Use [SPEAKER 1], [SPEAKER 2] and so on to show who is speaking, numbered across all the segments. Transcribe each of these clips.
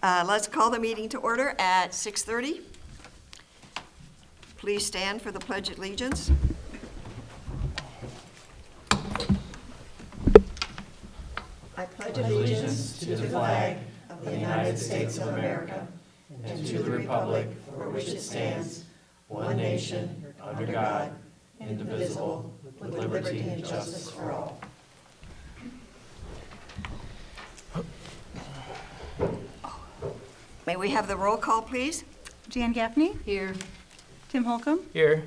[SPEAKER 1] Let's call the meeting to order at 6:30. Please stand for the Pledge of Allegiance. I pledge
[SPEAKER 2] allegiance to the flag of the United States of America and to the republic for which it stands, one nation, under God, indivisible, with liberty and justice for all.
[SPEAKER 1] May we have the roll call, please?
[SPEAKER 3] Jan Gaffney.
[SPEAKER 1] Here.
[SPEAKER 3] Tim Holcomb.
[SPEAKER 2] Here.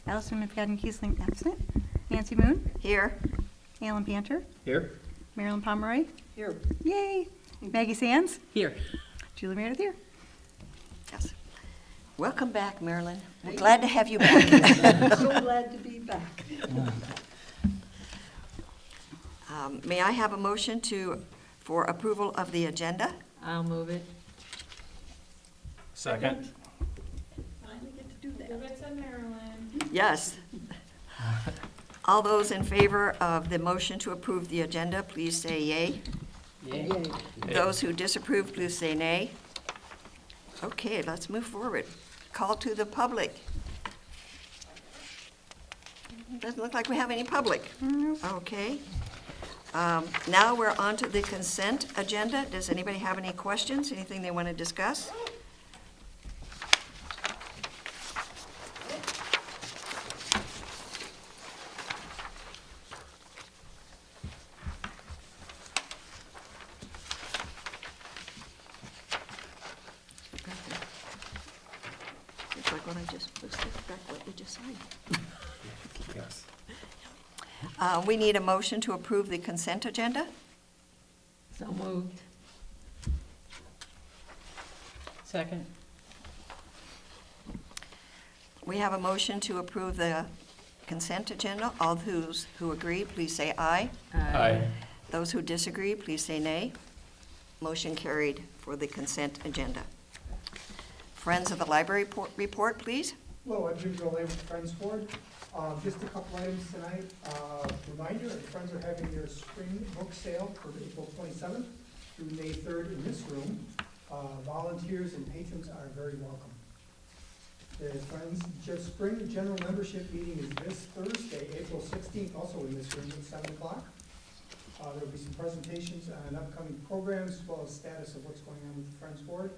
[SPEAKER 3] Allison McFadden-Kiesling absent. Nancy Moon.
[SPEAKER 1] Here.
[SPEAKER 3] Alan Banter.
[SPEAKER 2] Here.
[SPEAKER 3] Marilyn Pomeroy.
[SPEAKER 1] Here.
[SPEAKER 3] Yay. Maggie Sands.
[SPEAKER 2] Here.
[SPEAKER 3] Julie Meredith here.
[SPEAKER 1] Yes. Welcome back, Marilyn. We're glad to have you back.
[SPEAKER 4] So glad to be back.
[SPEAKER 1] May I have a motion for approval of the agenda?
[SPEAKER 4] I'll move it.
[SPEAKER 2] Second.
[SPEAKER 4] Finally get to do that.
[SPEAKER 5] Give it to Marilyn.
[SPEAKER 1] Yes. All those in favor of the motion to approve the agenda, please say yay.
[SPEAKER 4] Yay.
[SPEAKER 1] Those who disapprove, please say nay. Okay, let's move forward. Call to the public. Doesn't look like we have any public. Okay. Now we're on to the consent agenda. Does anybody have any questions, anything they want to discuss? It's like when I just posted back what you just signed.
[SPEAKER 2] Yes.
[SPEAKER 1] We need a motion to approve the consent agenda.
[SPEAKER 4] So moved. Second.
[SPEAKER 1] We have a motion to approve the consent agenda. All those who agree, please say aye.
[SPEAKER 2] Aye.
[SPEAKER 1] Those who disagree, please say nay. Motion carried for the consent agenda. Friends of the Library report, please.
[SPEAKER 6] Hello, I'm Jim Joe with Friends Board. Just a couple items tonight. Reminder that Friends are having their spring book sale for April 27th through May 3rd in this room. Volunteers and patrons are very welcome. The Friends Spring General Membership meeting is this Thursday, April 16th, also in this room at 7 o'clock. There will be some presentations on upcoming programs as well as status of what's going on with the Friends Board.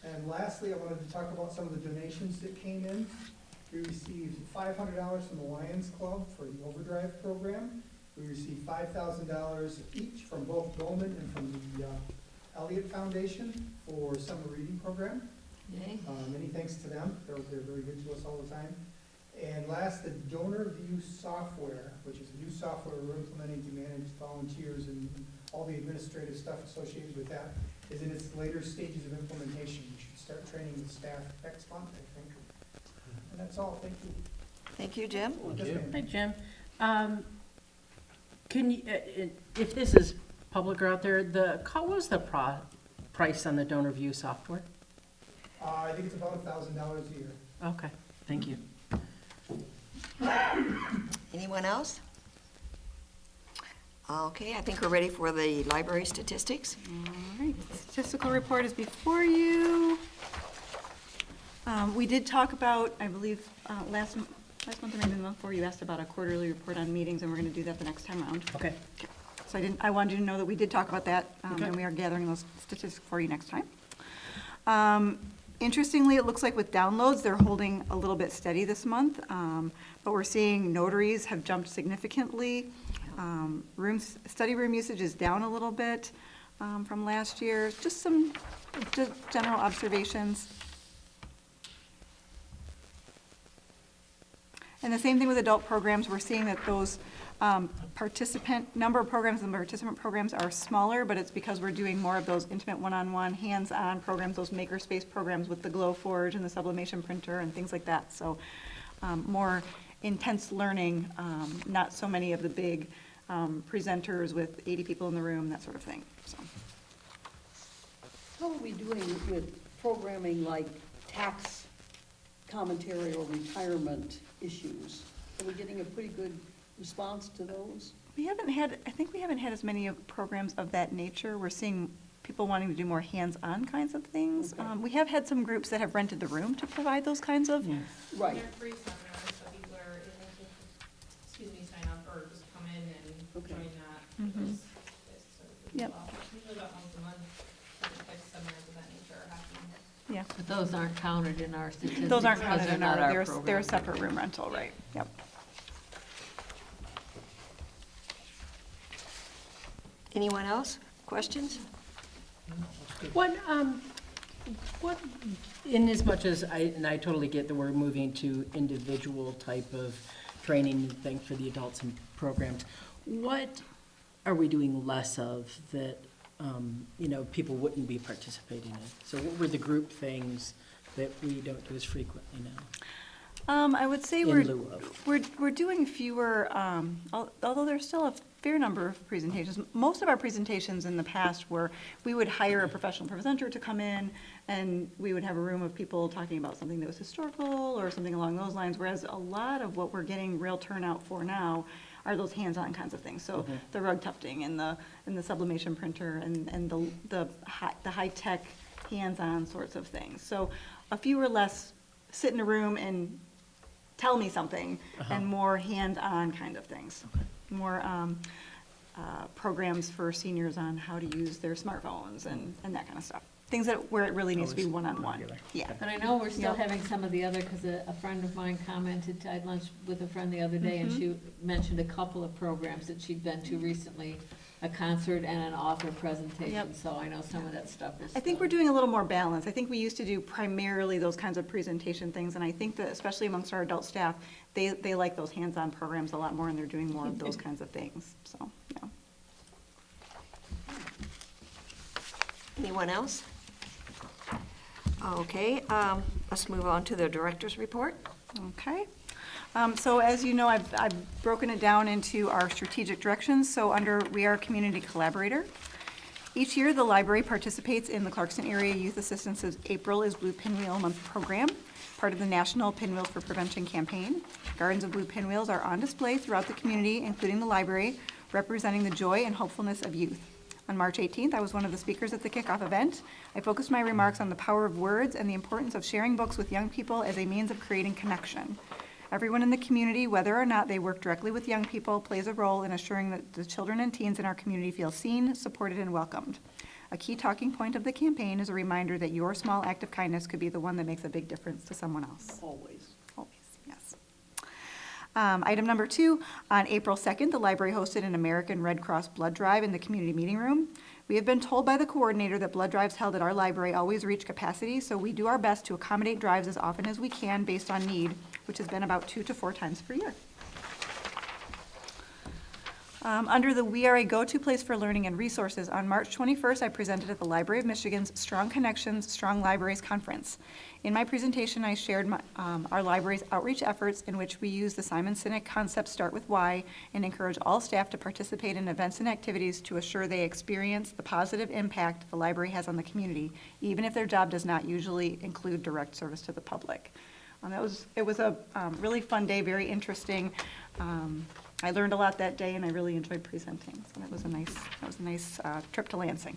[SPEAKER 6] And lastly, I wanted to talk about some of the donations that came in. We received $500 from the Lions Club for the Overdrive program. We received $5,000 each from both Bowman and from the Elliott Foundation for summer reading program.
[SPEAKER 4] Yay.
[SPEAKER 6] Many thanks to them. They're very good to us all the time. And last, the Donor View software, which is a new software we're implementing to manage volunteers and all the administrative stuff associated with that, is in its later stages of implementation. We should start training the staff next month, I think. And that's all. Thank you.
[SPEAKER 1] Thank you, Jim.
[SPEAKER 6] Yes, ma'am.
[SPEAKER 7] Hi, Jim. Can you, if this is public or out there, what was the price on the Donor View software?
[SPEAKER 6] I think it's about $1,000 a year.
[SPEAKER 7] Okay, thank you.
[SPEAKER 1] Anyone else? Okay, I think we're ready for the library statistics.
[SPEAKER 3] All right, the statistical report is before you. We did talk about, I believe, last month or maybe the month before, you asked about a quarterly report on meetings, and we're going to do that the next time around.
[SPEAKER 7] Okay.
[SPEAKER 3] So I wanted you to know that we did talk about that,
[SPEAKER 7] Okay.
[SPEAKER 3] and we are gathering those statistics for you next time. Interestingly, it looks like with downloads, they're holding a little bit steady this month, but we're seeing notaries have jumped significantly. Study room usage is down a little bit from last year. Just some general observations. And the same thing with adult programs. We're seeing that those number of programs and participant programs are smaller, but it's because we're doing more of those intimate one-on-one, hands-on programs, those makerspace programs with the Glowforge and the sublimation printer and things like that. So more intense learning, not so many of the big presenters with 80 people in the room, that sort of thing. So.
[SPEAKER 4] How are we doing with programming like tax commentary or retirement issues? Are we getting a pretty good response to those?
[SPEAKER 3] I think we haven't had as many programs of that nature. We're seeing people wanting to do more hands-on kinds of things. We have had some groups that have rented the room to provide those kinds of,
[SPEAKER 4] Right,
[SPEAKER 5] They're free seminars, so people are able to, sign up or just come in and
[SPEAKER 4] Okay.
[SPEAKER 5] join that.
[SPEAKER 3] Mhm.
[SPEAKER 5] So
[SPEAKER 3] Yep.
[SPEAKER 5] usually about once a month, different types of seminars of that nature are happening.
[SPEAKER 3] yeah.
[SPEAKER 8] But those aren't counted in our statistics.
[SPEAKER 3] Those aren't
[SPEAKER 8] because
[SPEAKER 3] counted in
[SPEAKER 8] not
[SPEAKER 3] our, they're a
[SPEAKER 8] program.
[SPEAKER 3] separate room rental, right, yep.
[SPEAKER 1] Anyone else? Questions?
[SPEAKER 7] What, in as much as I totally get that we're moving to individual type of training thing for the adults and programs, what are we doing less of that, people wouldn't be participating in? So what were the group things that we don't do as frequently now?
[SPEAKER 3] I would say
[SPEAKER 7] In
[SPEAKER 3] we're,
[SPEAKER 7] lieu of.
[SPEAKER 3] we're doing fewer, although there's still a fair number of presentations. Most of our presentations in the past were, we would hire a professional presenter to come in, and we would have a room of people talking about something that was historical or something along those lines, whereas a lot of what we're getting real turnout for now are those hands-on kinds of things. So the rug tufting and the sublimation printer and the high-tech hands-on sorts of things. So a few or less sit in a room and tell me something, and more hands-on kind of things. More programs for seniors on how to use their smartphones and that kind of stuff. Things where it really needs to be one-on-one.
[SPEAKER 7] Regular.
[SPEAKER 3] Yeah.
[SPEAKER 8] But I know we're still
[SPEAKER 3] Yep.
[SPEAKER 8] having some of the other, because a friend of mine commented, I had lunch with a friend the other day, and she mentioned a couple of programs that she'd been to recently, a concert and an author presentation,
[SPEAKER 3] Yep.
[SPEAKER 8] so I know some of that stuff is
[SPEAKER 3] I think we're doing a little more balance. I think we used to do primarily those kinds of presentation things, and I think that especially amongst our adult staff, they like those hands-on programs a lot more, and they're doing more of those kinds of things, so, yeah.
[SPEAKER 1] Anyone else? Okay, let's move on to the director's report.
[SPEAKER 3] Okay. So as you know, I've broken it down into our strategic directions. So under We Are a Community Collaborator. Each year, the library participates in the Clarkston Area Youth Assistance's April is Blue Pinwheel Month program, part of the National Pinwheels for Prevention campaign. Gardens of blue pinwheels are on display throughout the community, including the library, representing the joy and hopefulness of youth. On March 18th, I was one of the speakers at the kickoff event. I focused my remarks on the power of words and the importance of sharing books with young people as a means of creating connection. Everyone in the community, whether or not they work directly with young people, plays a role in assuring that the children and teens in our community feel seen, supported, and welcomed. A key talking point of the campaign is a reminder that your small act of kindness could be the one that makes a big difference to someone else.
[SPEAKER 4] always.
[SPEAKER 3] Always, yes. Item number 2, on April 2nd, the library hosted an American Red Cross blood drive in the community meeting room. We have been told by the coordinator that blood drives held at our library always reach capacity, so we do our best to accommodate drives as often as we can based on need, which has been about 2 to 4 times per year. Under the We Are a Go-To Place for Learning and Resources, on March 21st, I presented at the Library of Michigan's Strong Connections, Strong Libraries Conference. In my presentation, I shared our library's outreach efforts in which we use the Simon Sinek concept Start With Why and encourage all staff to participate in events and activities to assure they experience the positive impact the library has on the community, even if their job does not usually include direct service to the public. It was a really fun day, very interesting. I learned a lot that day, and I really enjoyed presenting. So that was a nice trip to Lansing.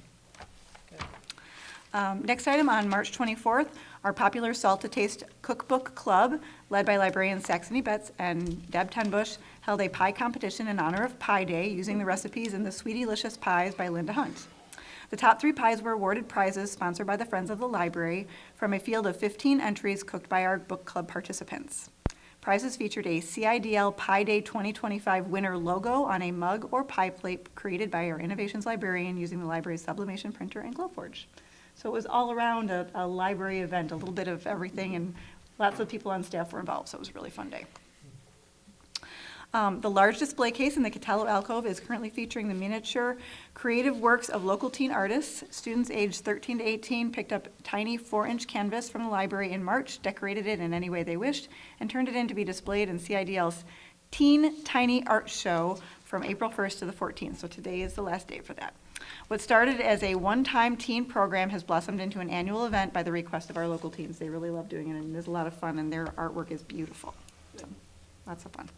[SPEAKER 3] Next item, on March 24th, our popular Salt to Taste Cookbook Club, led by librarians Saxony Betts and Deb Tenbush, held a pie competition in honor of Pie Day using the recipes in the Sweetylicious Pies by Linda Hunt. The top 3 pies were awarded prizes sponsored by the Friends of the Library from a field of 15 entries cooked by our book club participants. Prizes featured a CIDL Pie Day 2025 winner logo on a mug or pie plate created by our Innovations librarian using the library's sublimation printer and Glowforge. So it was all around a library event, a little bit of everything, and lots of people on staff were involved, so it was a really fun day. The large display case in the Catello alcove is currently featuring the miniature creative works of local teen artists. Students aged 13 to 18 picked up tiny 4-inch canvas from the library in March, decorated it in any way they wished, and turned it in to be displayed in CIDL's Teen Tiny Art Show from April 1st to the 14th. So today is the last day for that. What started as a one-time teen program has blossomed into an annual event by the request of our local teens. They really love doing it, and it is a lot of fun, and their artwork is beautiful. So, lots of fun.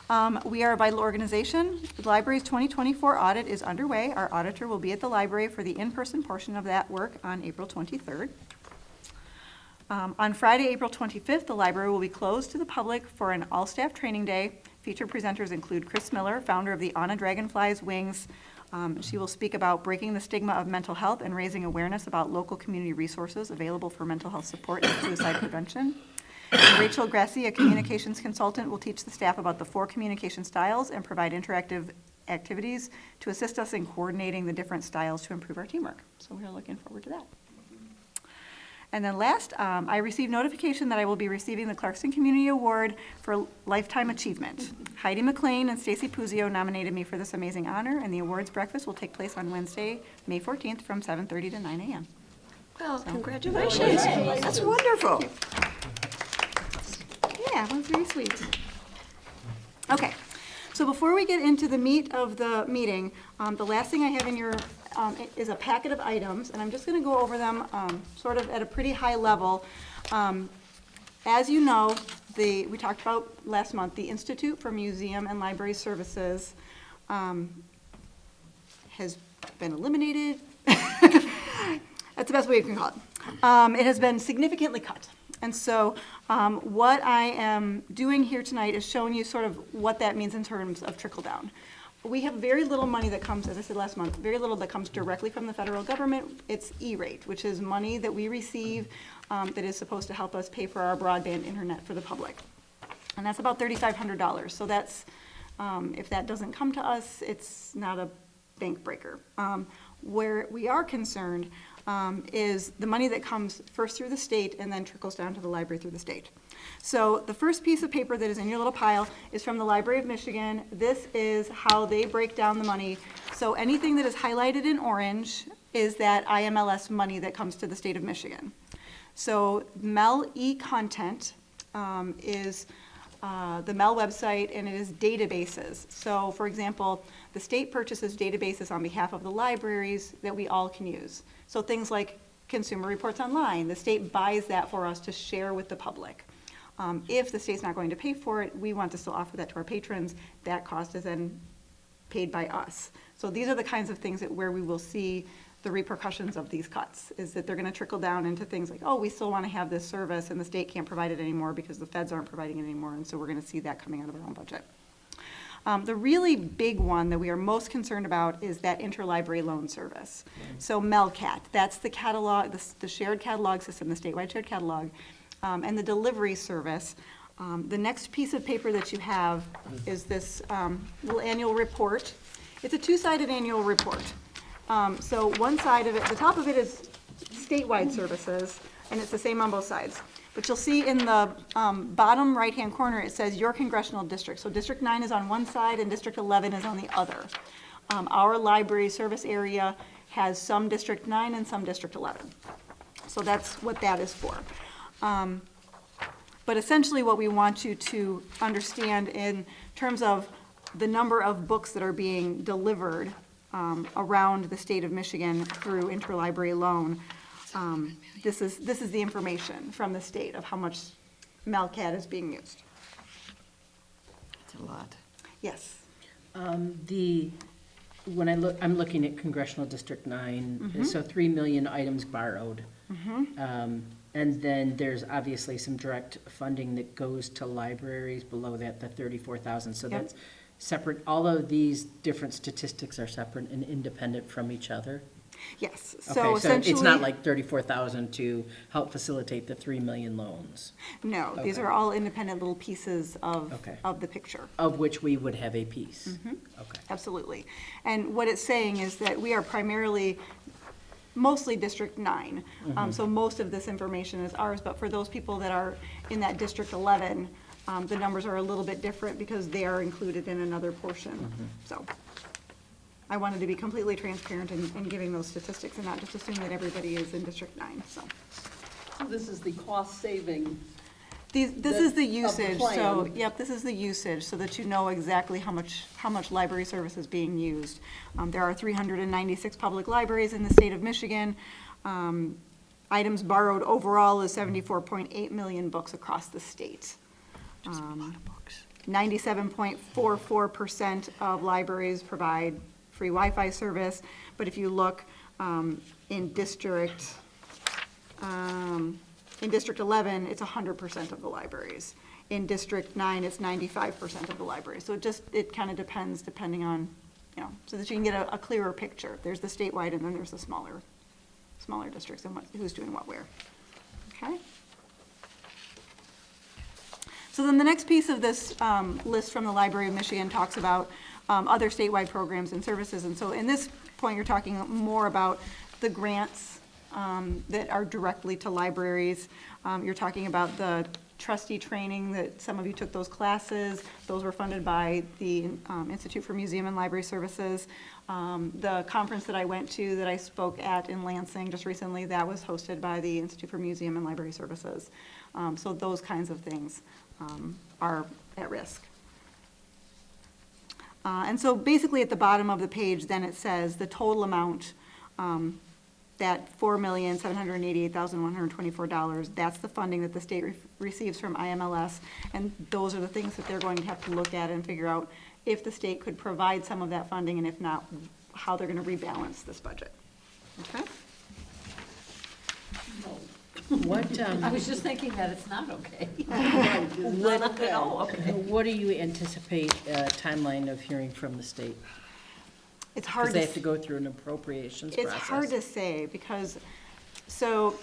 [SPEAKER 3] We are a vital organization. The library's 2024 audit is underway. Our auditor will be at the library for the in-person portion of that work on April 23rd. On Friday, April 25th, the library will be closed to the public for an all-staff training day. Featured presenters include Chris Miller, founder of the On a Dragonfly's Wings. She will speak about breaking the stigma of mental health and raising awareness about local community resources available for mental health support and suicide prevention. And Rachel Grassi, a communications consultant, will teach the staff about the 4 communication styles and provide interactive activities to assist us in coordinating the different styles to improve our teamwork. So we're looking forward to that. And then last, I received notification that I will be receiving the Clarkson Community Award for Lifetime Achievement. Heidi McLean and Stacy Puzio nominated me for this amazing honor, and the awards breakfast will take place on Wednesday, May 14th from 7:30 to 9 a.m.
[SPEAKER 1] Well, congratulations. That's wonderful.
[SPEAKER 3] Yeah, that was very sweet. Okay, so before we get into the meat of the meeting, the last thing I have in your, is a packet of items, and I'm just gonna go over them, sort of at a pretty high level. As you know, we talked about last month, the Institute for Museum and Library Services, has been eliminated. That's the best way you can call it. It has been significantly cut. And so what I am doing here tonight is showing you sort of what that means in terms of trickle down. We have very little money that comes, as I said last month, very little that comes directly from the federal government. It's E-rate, which is money that we receive that is supposed to help us pay for our broadband internet for the public. And that's about $3,500. So that's, if that doesn't come to us, it's not a bank breaker. Where we are concerned is the money that comes first through the state and then trickles down to the library through the state. So the first piece of paper that is in your little pile is from the Library of Michigan. This is how they break down the money. So anything that is highlighted in orange is that IMLS money that comes to the state of Michigan. So MEL e-content is the MEL website, and it is databases. So for example, the state purchases databases on behalf of the libraries that we all can use. So things like Consumer Reports Online, the state buys that for us to share with the public. If the state's not going to pay for it, we want to still offer that to our patrons. That cost is then paid by us. So these are the kinds of things that where we will see the repercussions of these cuts, is that they're going to trickle down into things like, oh, we still want to have this service and the state can't provide it anymore because the feds aren't providing it anymore, and so we're going to see that coming out of our own budget. The really big one that we are most concerned about is that interlibrary loan service. So MELCAT, that's the catalog, the shared catalog system, the statewide shared catalog, and the delivery service. The next piece of paper that you have is this little annual report. It's a two-sided annual report. So one side of it, the top of it is statewide services, and it's the same on both sides. But you'll see in the bottom right-hand corner, it says your congressional district. So District 9 is on one side and District 11 is on the other. Our library service area has some District 9 and some District 11. So that's what that is for. But essentially what we want you to understand in terms of the number of books that are being delivered around the state of Michigan through interlibrary loan, this is the information from the state of how much MELCAT is being used.
[SPEAKER 1] It's a lot.
[SPEAKER 3] Yes.
[SPEAKER 7] When I'm looking at Congressional District 9, so 3 million items borrowed. And then there's obviously some direct funding that goes to libraries below that, the 34,000. So
[SPEAKER 3] Yep.
[SPEAKER 7] that's separate. All of these different statistics are separate and independent from each other.
[SPEAKER 3] Yes.
[SPEAKER 7] Okay,
[SPEAKER 3] So essentially,
[SPEAKER 7] it's not like 34,000 to help facilitate the 3 million loans,
[SPEAKER 3] no, these
[SPEAKER 7] Okay.
[SPEAKER 3] are all independent little pieces
[SPEAKER 7] Okay.
[SPEAKER 3] of the picture.
[SPEAKER 7] of which we would have a piece. Okay.
[SPEAKER 3] Absolutely. And what it's saying is that we are primarily, mostly District 9. So most of this information is ours, but for those people that are in that District 11, the numbers are a little bit different because they are included in another portion. So I wanted to be completely transparent in giving those statistics and not just assume that everybody is in District 9, so.
[SPEAKER 4] So this is the cost saving.
[SPEAKER 3] This is the
[SPEAKER 4] Of the
[SPEAKER 3] usage, so,
[SPEAKER 4] plan.
[SPEAKER 3] yep, this is the usage, so that you know exactly how much library service is being used. There are 396 public libraries in the state of Michigan. Items borrowed overall is 74.8 million books across the state.
[SPEAKER 1] Just a lot of books.
[SPEAKER 3] 97.44% of libraries provide free Wi-Fi service, but if you look in District 11, it's 100% of the libraries. In District 9, it's 95% of the libraries. So it kind of depends depending on, so that you can get a clearer picture. There's the statewide, and then there's the smaller districts and who's doing what where. Okay? So then the next piece of this list from the Library of Michigan talks about other statewide programs and services. And so in this point, you're talking more about the grants that are directly to libraries. You're talking about the trustee training that some of you took those classes. Those were funded by the Institute for Museum and Library Services. The conference that I went to that I spoke at in Lansing just recently, that was hosted by the Institute for Museum and Library Services. So those kinds of things are at risk. And so basically at the bottom of the page, then it says the total amount, that $4,788,124, that's the funding that the state receives from IMLS. And those are the things that they're going to have to look at and figure out if the state could provide some of that funding, and if not, how they're going to rebalance this budget. Okay?
[SPEAKER 7] What,
[SPEAKER 8] I was just thinking that it's not okay.
[SPEAKER 4] Right, it's not okay.
[SPEAKER 7] what do you anticipate timeline of hearing from the state?
[SPEAKER 3] It's hard
[SPEAKER 7] Because they have to go through an appropriations process.
[SPEAKER 3] It's hard to say because, so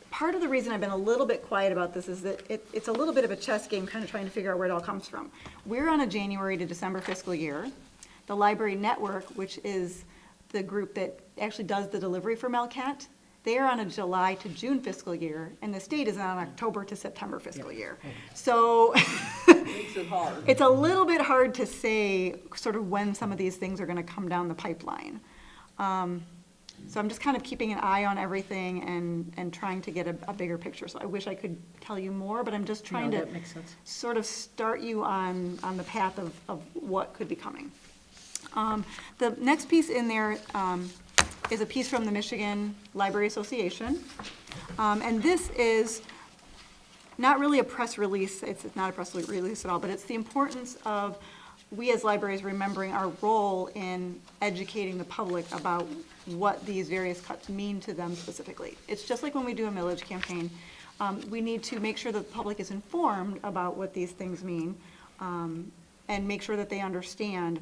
[SPEAKER 3] part of the reason I've been a little bit quiet about this is that it's a little bit of a chess game, kind of trying to figure out where it all comes from. We're on a January to December fiscal year. The Library Network, which is the group that actually does the delivery for MELCAT, they are on a July to June fiscal year, and the state is on an October to September fiscal year. So
[SPEAKER 4] Makes it hard.
[SPEAKER 3] it's a little bit hard to say sort of when some of these things are going to come down the pipeline. So I'm just kind of keeping an eye on everything and trying to get a bigger picture. So I wish I could tell you more, but I'm just trying
[SPEAKER 7] No,
[SPEAKER 3] to
[SPEAKER 7] that makes sense.
[SPEAKER 3] sort of start you on the path of what could be coming. The next piece in there is a piece from the Michigan Library Association. And this is not really a press release, it's not a press release at all, but it's the importance of we as libraries remembering our role in educating the public about what these various cuts mean to them specifically. It's just like when we do a millage campaign. We need to make sure that the public is informed about what these things mean, and make sure that they understand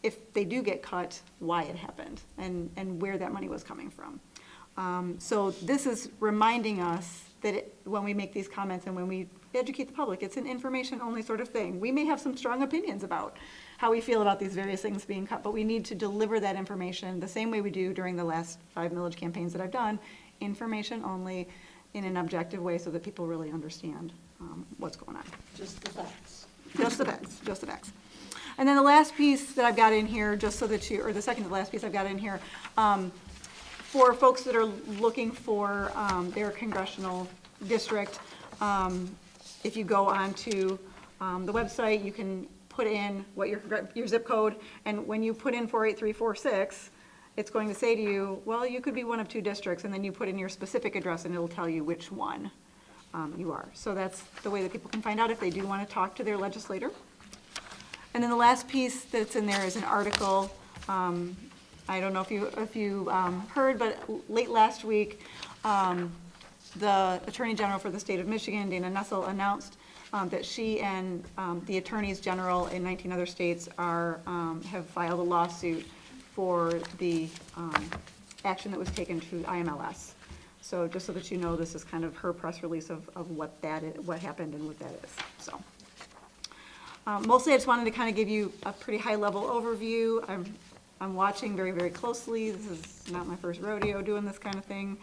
[SPEAKER 3] if they do get cut, why it happened and where that money was coming from. So this is reminding us that when we make these comments and when we educate the public, it's an information-only sort of thing. We may have some strong opinions about how we feel about these various things being cut, but we need to deliver that information the same way we do during the last 5 millage campaigns that I've done, information only in an objective way so that people really understand what's going on.
[SPEAKER 4] Just the facts.
[SPEAKER 3] Just the facts, just the facts. And then the last piece that I've got in here, just so that you, or the second to the last piece I've got in here, for folks that are looking for their congressional district, if you go onto the website, you can put in what your zip code, and when you put in 48346, it's going to say to you, well, you could be one of 2 districts, and then you put in your specific address, and it'll tell you which one you are. So that's the way that people can find out if they do want to talk to their legislator. And then the last piece that's in there is an article. I don't know if you heard, but late last week, the Attorney General for the state of Michigan, Dana Nessel, announced that she and the attorneys general in 19 other states have filed a lawsuit for the action that was taken to IMLS. So just so that you know, this is kind of her press release of what that is, what happened and what that is. So mostly I just wanted to kind of give you a pretty high level overview. I'm watching very, very closely. This is not my first rodeo doing this kind of thing.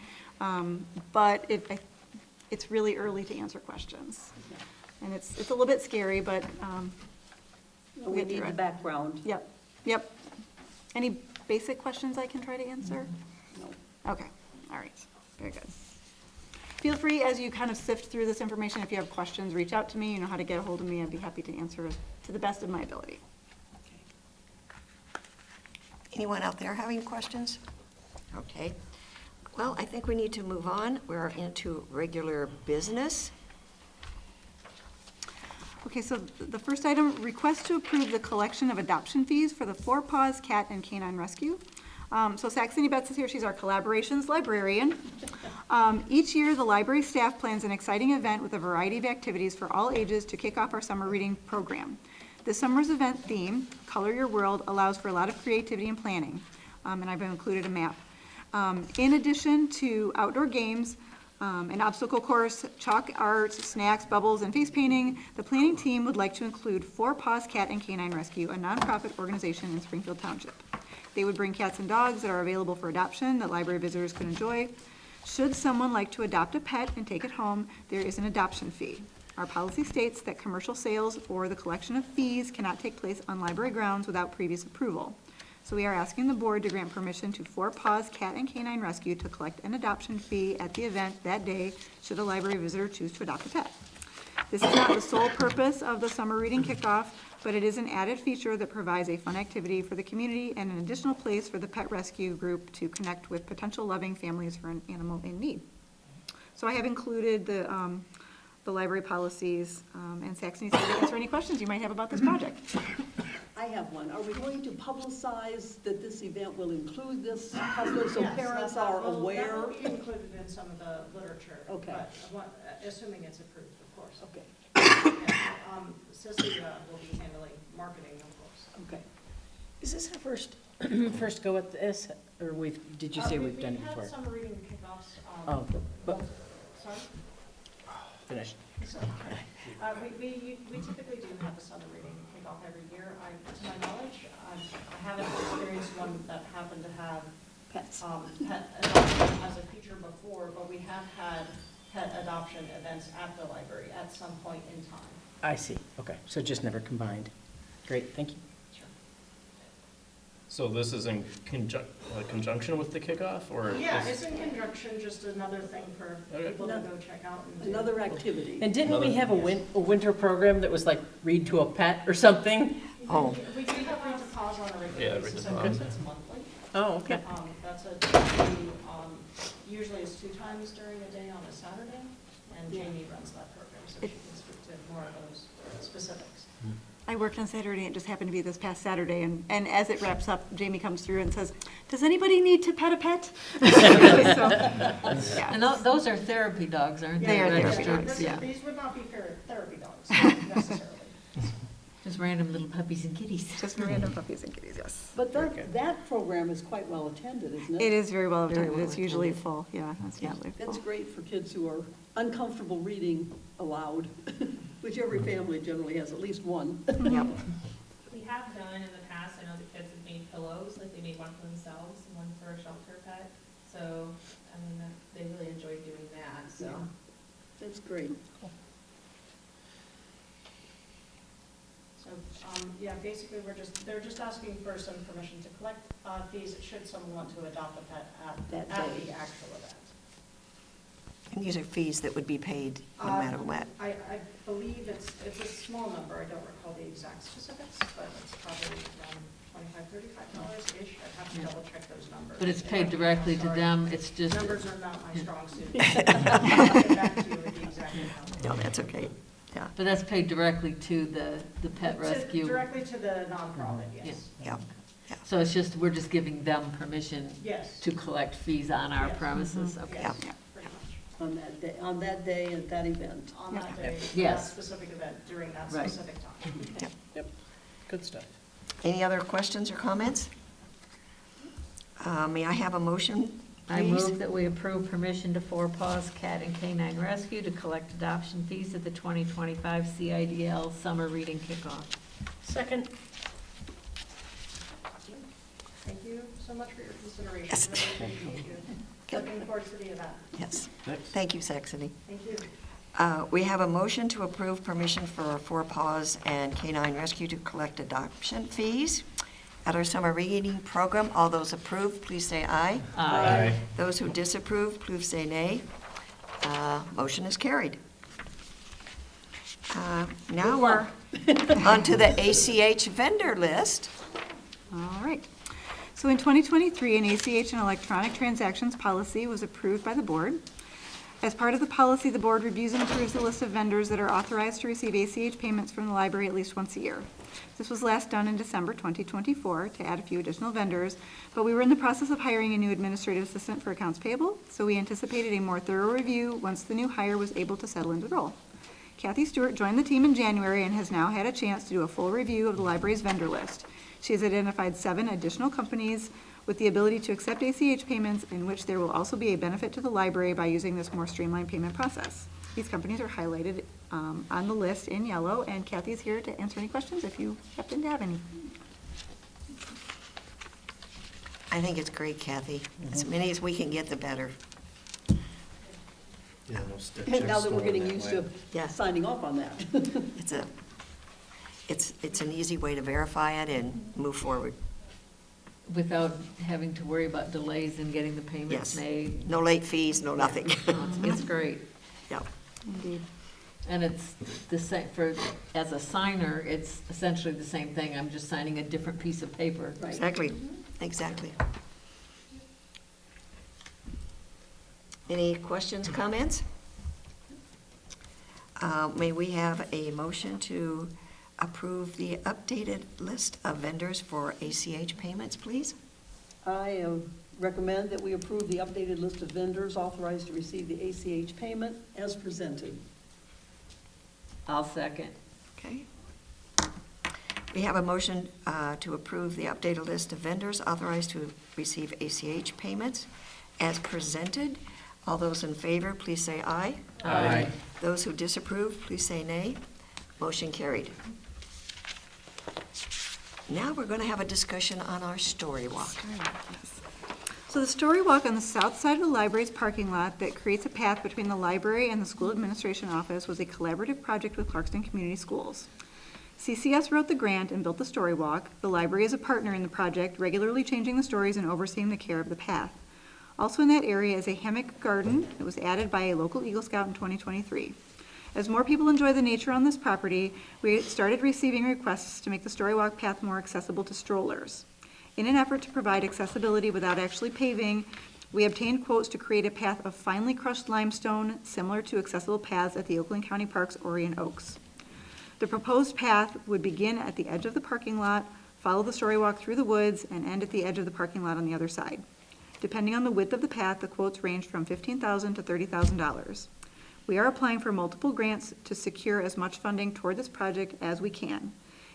[SPEAKER 3] But it's really early to answer questions. And it's a little bit scary, but
[SPEAKER 4] We need the background.
[SPEAKER 3] Yep. Any basic questions I can try to answer?
[SPEAKER 4] No.
[SPEAKER 3] Okay, all right, very good. Feel free, as you kind of sift through this information, if you have questions, reach out to me. You know how to get a hold of me. I'd be happy to answer to the best of my ability.
[SPEAKER 1] Anyone out there having questions? Okay. Well, I think we need to move on. We're into regular business.
[SPEAKER 3] Okay, so the first item, request to approve the collection of adoption fees for the Four Paws Cat and Canine Rescue. So Saxony Betts is here, she's our collaborations librarian. Each year, the library staff plans an exciting event with a variety of activities for all ages to kick off our summer reading program. This summer's event theme, Color Your World, allows for a lot of creativity and planning, and I've included a map. In addition to outdoor games, an obstacle course, chalk art, snacks, bubbles, and face painting, the planning team would like to include Four Paws Cat and Canine Rescue, a nonprofit organization in Springfield Township. They would bring cats and dogs that are available for adoption that library visitors could enjoy. Should someone like to adopt a pet and take it home, there is an adoption fee. Our policy states that commercial sales or the collection of fees cannot take place on library grounds without previous approval. So we are asking the board to grant permission to Four Paws Cat and Canine Rescue to collect an adoption fee at the event that day, should a library visitor choose to adopt a pet. This is not the sole purpose of the summer reading kickoff, but it is an added feature that provides a fun activity for the community and an additional place for the pet rescue group to connect with potential loving families for an animal in need. So I have included the library policies, and Saxony's here to answer any questions you might have about this project.
[SPEAKER 4] I have one. Are we going to publicize that this event will include this, so
[SPEAKER 9] Yes,
[SPEAKER 4] parents
[SPEAKER 9] that
[SPEAKER 4] are
[SPEAKER 9] will-
[SPEAKER 4] aware?
[SPEAKER 9] That will be included in some of the literature.
[SPEAKER 4] Okay.
[SPEAKER 9] But assuming it's approved, of course.
[SPEAKER 4] Okay,
[SPEAKER 9] And, Cissy will be handling marketing, of course.
[SPEAKER 4] okay.
[SPEAKER 7] Is this our first go at this, or did you say we've done it before?
[SPEAKER 9] We had summer reading kickoffs.
[SPEAKER 7] Oh, but,
[SPEAKER 9] Sorry?
[SPEAKER 7] finished.
[SPEAKER 9] We typically do have a summer reading kickoff every year. To my knowledge, I haven't experienced one that happened to have
[SPEAKER 4] Pets.
[SPEAKER 9] pet adoption as a feature before, but we have had pet adoption events at the library at some point in time.
[SPEAKER 7] I see, okay, so just never combined. Great, thank you.
[SPEAKER 2] So this is in conjunction with the kickoff, or?
[SPEAKER 9] Yeah,
[SPEAKER 2] is-
[SPEAKER 9] it's in conjunction, just another thing for
[SPEAKER 2] Okay.
[SPEAKER 9] people to go check out and do.
[SPEAKER 4] Another activity.
[SPEAKER 7] And didn't we have a winter program that was like read to a pet or something?
[SPEAKER 1] Oh.
[SPEAKER 9] We do have Read to Pause on a
[SPEAKER 2] Yeah,
[SPEAKER 9] regular
[SPEAKER 2] Read
[SPEAKER 9] basis,
[SPEAKER 2] to
[SPEAKER 9] I
[SPEAKER 2] Pause.
[SPEAKER 9] think it's monthly.
[SPEAKER 7] Oh, okay.
[SPEAKER 9] Usually it's 2 times during a day on a Saturday, and Jamie runs that program, so she can speak to more of those specifics.
[SPEAKER 3] I worked on Saturday, and it just happened to be this past Saturday, and as it wraps up, Jamie comes through and says, does anybody need to pet a pet? So, yeah.
[SPEAKER 8] And those are therapy dogs, aren't they?
[SPEAKER 3] They are therapy
[SPEAKER 8] Registered,
[SPEAKER 3] dogs,
[SPEAKER 8] yeah.
[SPEAKER 9] These would not be therapy dogs necessarily.
[SPEAKER 8] Just random little puppies and kitties.
[SPEAKER 3] Just random puppies and kitties, yes.
[SPEAKER 4] But that program is quite well attended, isn't it?
[SPEAKER 3] It is very well
[SPEAKER 8] Very
[SPEAKER 3] attended,
[SPEAKER 8] well
[SPEAKER 3] it's usually
[SPEAKER 8] attended.
[SPEAKER 3] full, yeah, it's usually full.
[SPEAKER 4] That's great for kids who are uncomfortable reading aloud, which every family generally has at least one.
[SPEAKER 3] Yep.
[SPEAKER 5] We have done in the past, I know the kids have made pillows, like they made one for themselves and one for a shelter pet. So, I mean, they really enjoyed doing that, so.
[SPEAKER 4] Yeah. That's great.
[SPEAKER 9] So, yeah, basically, they're just asking for some permission to collect fees should someone want to adopt a pet
[SPEAKER 4] That
[SPEAKER 9] at
[SPEAKER 4] day.
[SPEAKER 9] the actual event.
[SPEAKER 1] And these are fees that would be paid no matter what.
[SPEAKER 9] I believe it's a small number, I don't recall the exact specifics, but it's probably around $25, $35-ish. I'd have to double check those numbers.
[SPEAKER 8] But it's paid directly to them, it's just,
[SPEAKER 9] Numbers are not my strong suit. I'll get back to you with the exact amount.
[SPEAKER 1] No, that's okay, yeah,
[SPEAKER 8] but that's paid directly to the pet rescue.
[SPEAKER 9] Directly to the nonprofit, yes.
[SPEAKER 1] yeah.
[SPEAKER 8] So it's just, we're just giving them permission
[SPEAKER 9] Yes,
[SPEAKER 8] to collect fees on our
[SPEAKER 9] Yes.
[SPEAKER 8] premises, okay.
[SPEAKER 9] yes,
[SPEAKER 1] Yeah.
[SPEAKER 9] pretty much.
[SPEAKER 4] On that day at that event.
[SPEAKER 9] On that day, for that
[SPEAKER 8] Yes.
[SPEAKER 9] specific event, during that
[SPEAKER 4] Right.
[SPEAKER 9] specific time.
[SPEAKER 7] Yep, good stuff.
[SPEAKER 1] Any other questions or comments? May I have a motion,
[SPEAKER 8] I
[SPEAKER 1] please?
[SPEAKER 8] move that we approve permission to Four Paws Cat and Canine Rescue to collect adoption fees at the 2025 CIDL Summer Reading Kickoff.
[SPEAKER 7] Second.
[SPEAKER 9] Thank you so much for your consideration.
[SPEAKER 1] Yes.
[SPEAKER 9] Really appreciate you. Looking forward to the event.
[SPEAKER 1] Yes, thank you, Saxony.
[SPEAKER 9] Thank you.
[SPEAKER 1] We have a motion to approve permission for Four Paws and Canine Rescue to collect adoption fees at our summer reading program. All those approved, please say aye.
[SPEAKER 8] Aye.
[SPEAKER 1] Those who disapprove, please say nay. Motion is carried. Now we're onto the ACH vendor list.
[SPEAKER 3] All right. So in 2023, an ACH and electronic transactions policy was approved by the board. As part of the policy, the board reviews and approves the list of vendors that are authorized to receive ACH payments from the library at least once a year. This was last done in December 2024 to add a few additional vendors, but we were in the process of hiring a new administrative assistant for accounts payable, so we anticipated a more thorough review once the new hire was able to settle into the role. Kathy Stewart joined the team in January and has now had a chance to do a full review of the library's vendor list. She has identified 7 additional companies with the ability to accept ACH payments, in which there will also be a benefit to the library by using this more streamlined payment process. These companies are highlighted on the list in yellow, and Kathy is here to answer any questions if you happen to have any.
[SPEAKER 1] I think it's great, Kathy. As many as we can get, the better.
[SPEAKER 2] Yeah, no stitches.
[SPEAKER 4] Now that we're
[SPEAKER 2] going
[SPEAKER 4] getting
[SPEAKER 2] that
[SPEAKER 4] used
[SPEAKER 1] Yeah.
[SPEAKER 4] to signing off on that.
[SPEAKER 1] It's an easy way to verify it and move forward.
[SPEAKER 8] Without having to worry about delays in getting the payments
[SPEAKER 1] Yes.
[SPEAKER 8] made.
[SPEAKER 1] No late fees, no nothing.
[SPEAKER 8] No, it's great.
[SPEAKER 1] Yeah.
[SPEAKER 3] Indeed.
[SPEAKER 8] And it's the same, as a signer, it's essentially the same thing, I'm just signing a different piece of paper.
[SPEAKER 4] Right.
[SPEAKER 1] Exactly, exactly. Any questions, comments? May we have a motion to approve the updated list of vendors for ACH payments, please?
[SPEAKER 4] I recommend that we approve the updated list of vendors authorized to receive the ACH payment as presented.
[SPEAKER 8] I'll second.
[SPEAKER 1] Okay. We have a motion to approve the updated list of vendors authorized to receive ACH payments as presented. All those in favor, please say aye.
[SPEAKER 8] Aye.
[SPEAKER 1] Those who disapprove, please say nay. Motion carried. Now we're going to have a discussion on our story walk.
[SPEAKER 3] So the story walk on the south side of the library's parking lot that creates a path between the library and the school administration office was a collaborative project with Clarkston Community Schools. CCS wrote the grant and built the story walk. The library is a partner in the project, regularly changing the stories and overseeing the care of the path. Also in that area is a hammock garden that was added by a local Eagle Scout in 2023. As more people enjoy the nature on this property, we started receiving requests to make the story walk path more accessible to strollers. In an effort to provide accessibility without actually paving, we obtained quotes to create a path of finely crushed limestone similar to accessible paths at the Oakland County Park's Orion Oaks. The proposed path would begin at the edge of the parking lot, follow the story walk through the woods, and end at the edge of the parking lot on the other side. Depending on the width of the path, the quotes range from $15,000 to $30,000. We are applying for multiple grants to secure as much funding toward this project as we can.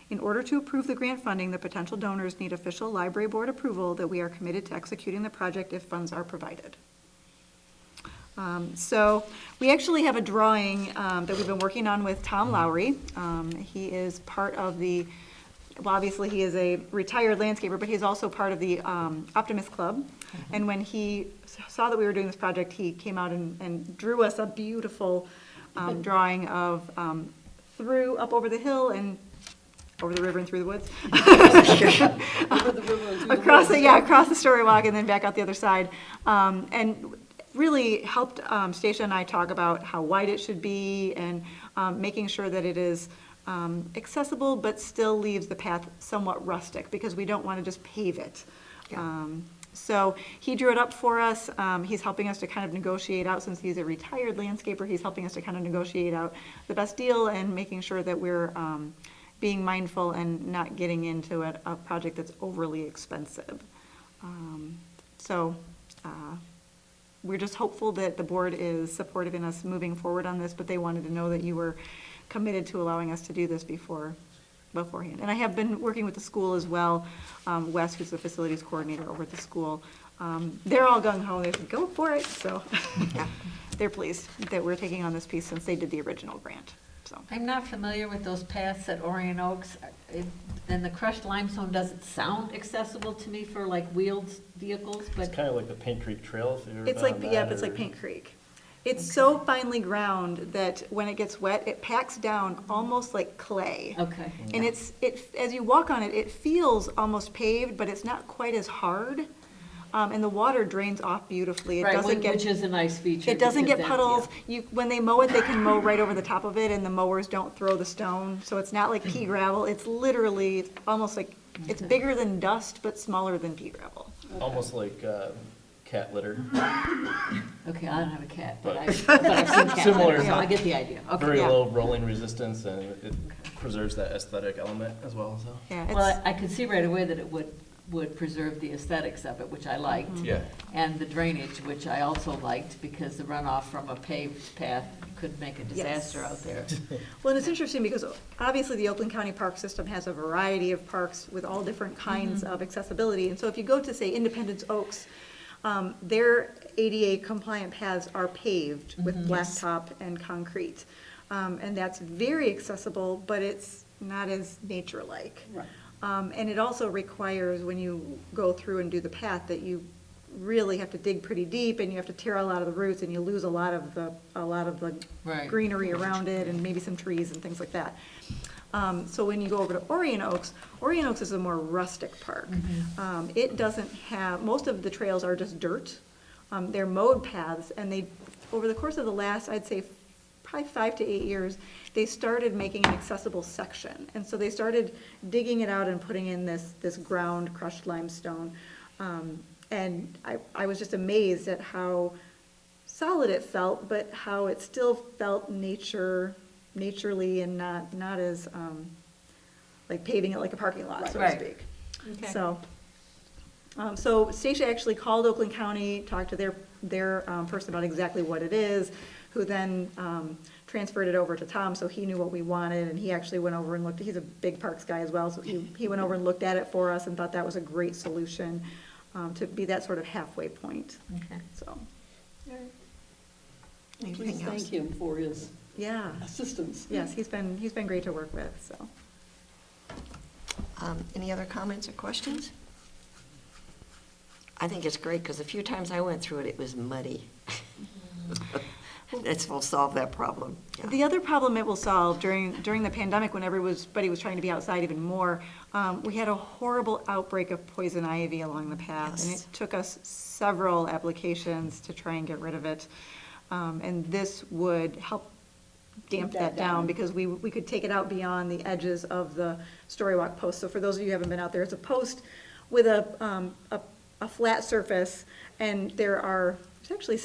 [SPEAKER 3] In order to approve the grant funding, the potential donors need official library board approval that we are committed to executing the project if funds are provided. So we actually have a drawing that we've been working on with Tom Lowry. He is part of the, well, obviously he is a retired landscaper, but he's also part of the Optimist Club. And when he saw that we were doing this project, he came out and drew us a beautiful drawing of through, up over the hill and over the river and through the woods.
[SPEAKER 4] Over the river and through the
[SPEAKER 3] Across
[SPEAKER 4] woods.
[SPEAKER 3] across the story walk and then back out the other side. And really helped Stacia and I talk about how wide it should be and making sure that it is accessible but still leaves the path somewhat rustic because we don't want to just pave it.
[SPEAKER 1] Yeah.
[SPEAKER 3] So he drew it up for us. He's helping us to kind of negotiate out, since he's a retired landscaper, he's helping us to kind of negotiate out the best deal and making sure that we're being mindful and not getting into a project that's overly expensive. We're just hopeful that the board is supportive in us moving forward on this, but they wanted to know that you were committed to allowing us to do this beforehand. And I have been working with the school as well. Wes, who's the facilities coordinator over at the school, they're all gung-ho. They said, go for it. So they're pleased that we're taking on this piece since they did the original grant. So
[SPEAKER 8] I'm not familiar with those paths at Orion Oaks, and the crushed limestone doesn't sound accessible to me for like wheeled vehicles,
[SPEAKER 2] It's
[SPEAKER 8] but
[SPEAKER 2] kind of like the Paint Creek Trail, if you've ever
[SPEAKER 3] it's like,
[SPEAKER 2] done
[SPEAKER 3] yeah,
[SPEAKER 2] that,
[SPEAKER 3] it's like
[SPEAKER 2] or-
[SPEAKER 3] Paint Creek. It's so finely ground that when it gets wet, it packs down almost like clay.
[SPEAKER 8] okay.
[SPEAKER 3] And as you walk on it, it feels almost paved, but it's not quite as hard. And the water drains off beautifully. It
[SPEAKER 8] Right,
[SPEAKER 3] doesn't get,
[SPEAKER 8] which is a nice feature.
[SPEAKER 3] it doesn't
[SPEAKER 8] because
[SPEAKER 3] get
[SPEAKER 8] that's-
[SPEAKER 3] puddles. When they mow it, they can mow right over the top of it, and the mowers don't throw the stone. So it's not like pea gravel. It's literally almost like, it's bigger than dust, but smaller than pea gravel.
[SPEAKER 2] Almost like cat litter.
[SPEAKER 8] Okay, I don't have a cat, but I've seen cat.
[SPEAKER 2] Similar,
[SPEAKER 8] litter, so I get the idea. Okay.
[SPEAKER 2] very
[SPEAKER 3] yeah.
[SPEAKER 2] low rolling resistance, and it preserves that aesthetic element as well, so.
[SPEAKER 3] Yeah, it's,
[SPEAKER 8] Well, I could see right away that it would preserve the aesthetics of it, which I liked.
[SPEAKER 2] Yeah.
[SPEAKER 8] And the drainage, which I also liked, because the runoff from a paved path could make a disaster
[SPEAKER 3] Yes.
[SPEAKER 8] out there.
[SPEAKER 3] well, and it's interesting because obviously the Oakland County Park System has a variety of parks with all different kinds of accessibility. And so if you go to, say, Independence Oaks, their ADA compliant paths are paved with blacktop and concrete. And that's very accessible, but it's not as nature-like.
[SPEAKER 4] Right.
[SPEAKER 3] And it also requires, when you go through and do the path, that you really have to dig pretty deep, and you have to tear a lot of the roots, and you lose a lot of the
[SPEAKER 8] Right.
[SPEAKER 3] greenery around it, and maybe some trees and things like that. So when you go over to Orion Oaks is a more rustic park. It doesn't have, most of the trails are just dirt. They're mowed paths, and they, over the course of the last, I'd say, probably 5 to 8 years, they started making an accessible section. And so they started digging it out and putting in this ground crushed limestone. And I was just amazed at how solid it felt, but how it still felt naturally and not as, like paving it like a parking lot, so to
[SPEAKER 8] Right.
[SPEAKER 3] speak.
[SPEAKER 8] Okay.
[SPEAKER 3] So, so Stacia actually called Oakland County, talked to their person about exactly what it is, who then transferred it over to Tom, so he knew what we wanted, and he actually went over and looked. He's a big parks guy as well, so he went over and looked at it for us and thought that was a great solution to be that sort of halfway point.
[SPEAKER 8] Okay.
[SPEAKER 3] So,
[SPEAKER 4] Please
[SPEAKER 1] Anything else?
[SPEAKER 4] thank him for his
[SPEAKER 3] yeah,
[SPEAKER 4] assistance.
[SPEAKER 3] yes, he's been great to work with. So,
[SPEAKER 1] Any other comments or questions? I think it's great, because a few times I went through it, it was muddy. This will solve that problem. Yeah.
[SPEAKER 3] the other problem it will solve during the pandemic, when everybody was trying to be outside even more, we had a horrible outbreak of poison ivy along the path, and
[SPEAKER 1] Yes.
[SPEAKER 3] it took us several applications to try and get rid of it. And this would help damp that down, because we could take it out beyond the edges of the Storywalk post. So for those of you who haven't been out there, it's a post with a flat surface, and there's actually,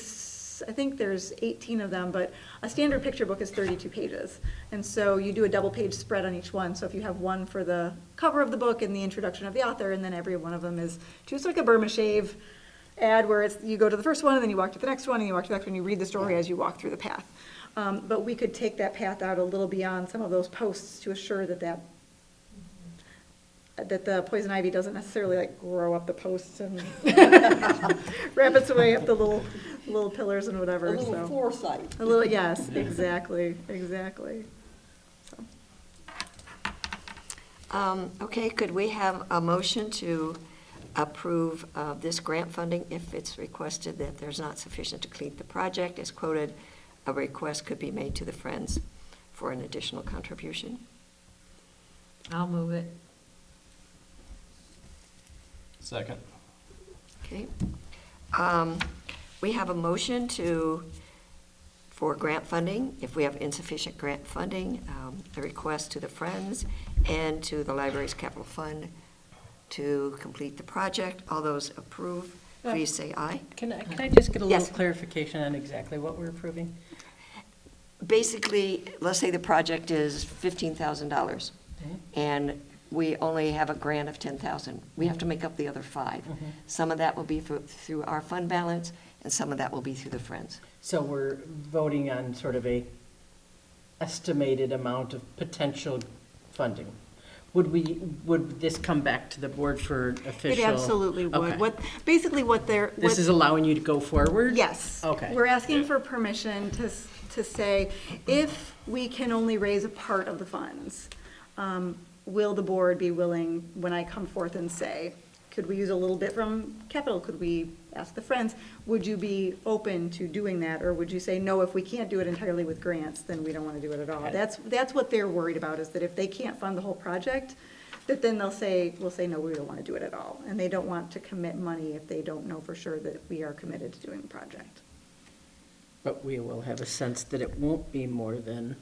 [SPEAKER 3] I think there's 18 of them, but a standard picture book is 32 pages. And so you do a double page spread on each one. So if you have one for the cover of the book and the introduction of the author, and then every one of them is just like a Burma shave ad, where you go to the first one, and then you walk to the next one, and you walk to the next one, and you read the story as you walk through the path. But we could take that path out a little beyond some of those posts to assure that the poison ivy doesn't necessarily like grow up the posts and wrap its way up the little pillars and whatever.
[SPEAKER 4] A little
[SPEAKER 3] So
[SPEAKER 4] foresight.
[SPEAKER 3] a little, yes, exactly. So.
[SPEAKER 1] Okay, could we have a motion to approve this grant funding if it's requested that there's not sufficient to complete the project? As quoted, a request could be made to the Friends for an additional contribution.
[SPEAKER 8] I'll move it.
[SPEAKER 2] Second.
[SPEAKER 1] Okay. We have a motion for grant funding. If we have insufficient grant funding, a request to the Friends and to the library's capital fund to complete the project. All those approve, please say aye.
[SPEAKER 7] Can I just get a little
[SPEAKER 1] Yes.
[SPEAKER 7] clarification on exactly what we're approving?
[SPEAKER 1] Basically, let's say the project is $15,000, and we only have a grant of $10,000. We have to make up the other $5,000. Some of that will be through our fund balance, and some of that will be through the Friends.
[SPEAKER 7] So we're voting on sort of a estimated amount of potential funding. Would this come back to the board for official?
[SPEAKER 3] It absolutely would.
[SPEAKER 7] Okay.
[SPEAKER 3] Basically what
[SPEAKER 7] This is allowing you to go forward?
[SPEAKER 3] Yes.
[SPEAKER 7] Okay.
[SPEAKER 3] We're asking for permission to say, if we can only raise a part of the funds, will the board be willing, when I come forth and say, could we use a little bit from capital? Could we ask the Friends? Would you be open to doing that? Or would you say, no, if we can't do it entirely with grants, then we don't want to do it at all?
[SPEAKER 7] Okay.
[SPEAKER 3] That's what they're worried about, is that if they can't fund the whole project, that then we'll say, no, we don't want to do it at all. And they don't want to commit money if they don't know for sure that we are committed to doing the project.
[SPEAKER 7] But we will have a sense that it won't be more than,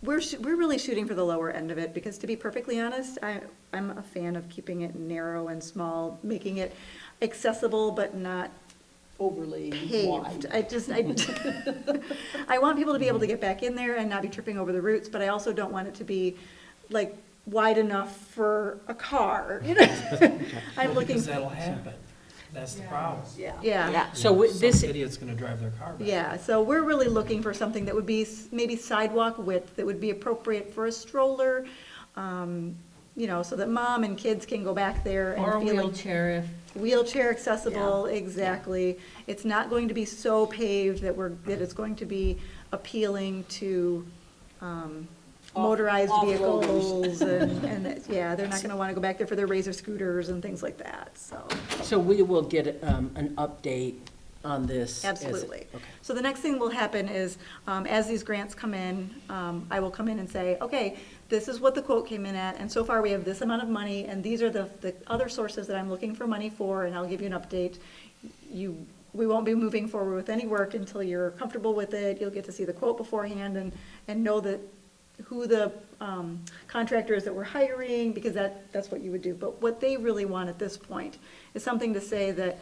[SPEAKER 3] We're really shooting for the lower end of it, because to be perfectly honest, I'm a fan of keeping it narrow and small, making it accessible but not
[SPEAKER 4] overly
[SPEAKER 3] paved.
[SPEAKER 4] wide.
[SPEAKER 3] I want people to be able to get back in there and not be tripping over the roots, but I also don't want it to be like wide enough for a car, you know? I'm looking,
[SPEAKER 2] Because that'll happen. That's the
[SPEAKER 5] Yeah.
[SPEAKER 2] problem.
[SPEAKER 4] Yeah.
[SPEAKER 3] yeah.
[SPEAKER 7] So this,
[SPEAKER 2] Some idiot's gonna drive their car back.
[SPEAKER 3] Yeah, so we're really looking for something that would be maybe sidewalk width, that would be appropriate for a stroller, you know, so that mom and kids can go back there and
[SPEAKER 8] Or a
[SPEAKER 3] feel like
[SPEAKER 8] wheelchair if,
[SPEAKER 3] wheelchair accessible,
[SPEAKER 4] Yeah.
[SPEAKER 3] exactly. It's not going to be so paved that it's going to be appealing to motorized
[SPEAKER 4] Off-roaders.
[SPEAKER 3] vehicles yeah, they're not gonna wanna go back there for their Razor scooters and things like that, so.
[SPEAKER 7] so we will get an update on this.
[SPEAKER 3] Absolutely.
[SPEAKER 7] Okay.
[SPEAKER 3] So the next thing will happen is, as these grants come in, I will come in and say, okay, this is what the quote came in at, and so far we have this amount of money, and these are the other sources that I'm looking for money for, and I'll give you an update. We won't be moving forward with any work until you're comfortable with it. You'll get to see the quote beforehand and know that who the contractor is that we're hiring, because that's what you would do. But what they really want at this point is something to say that,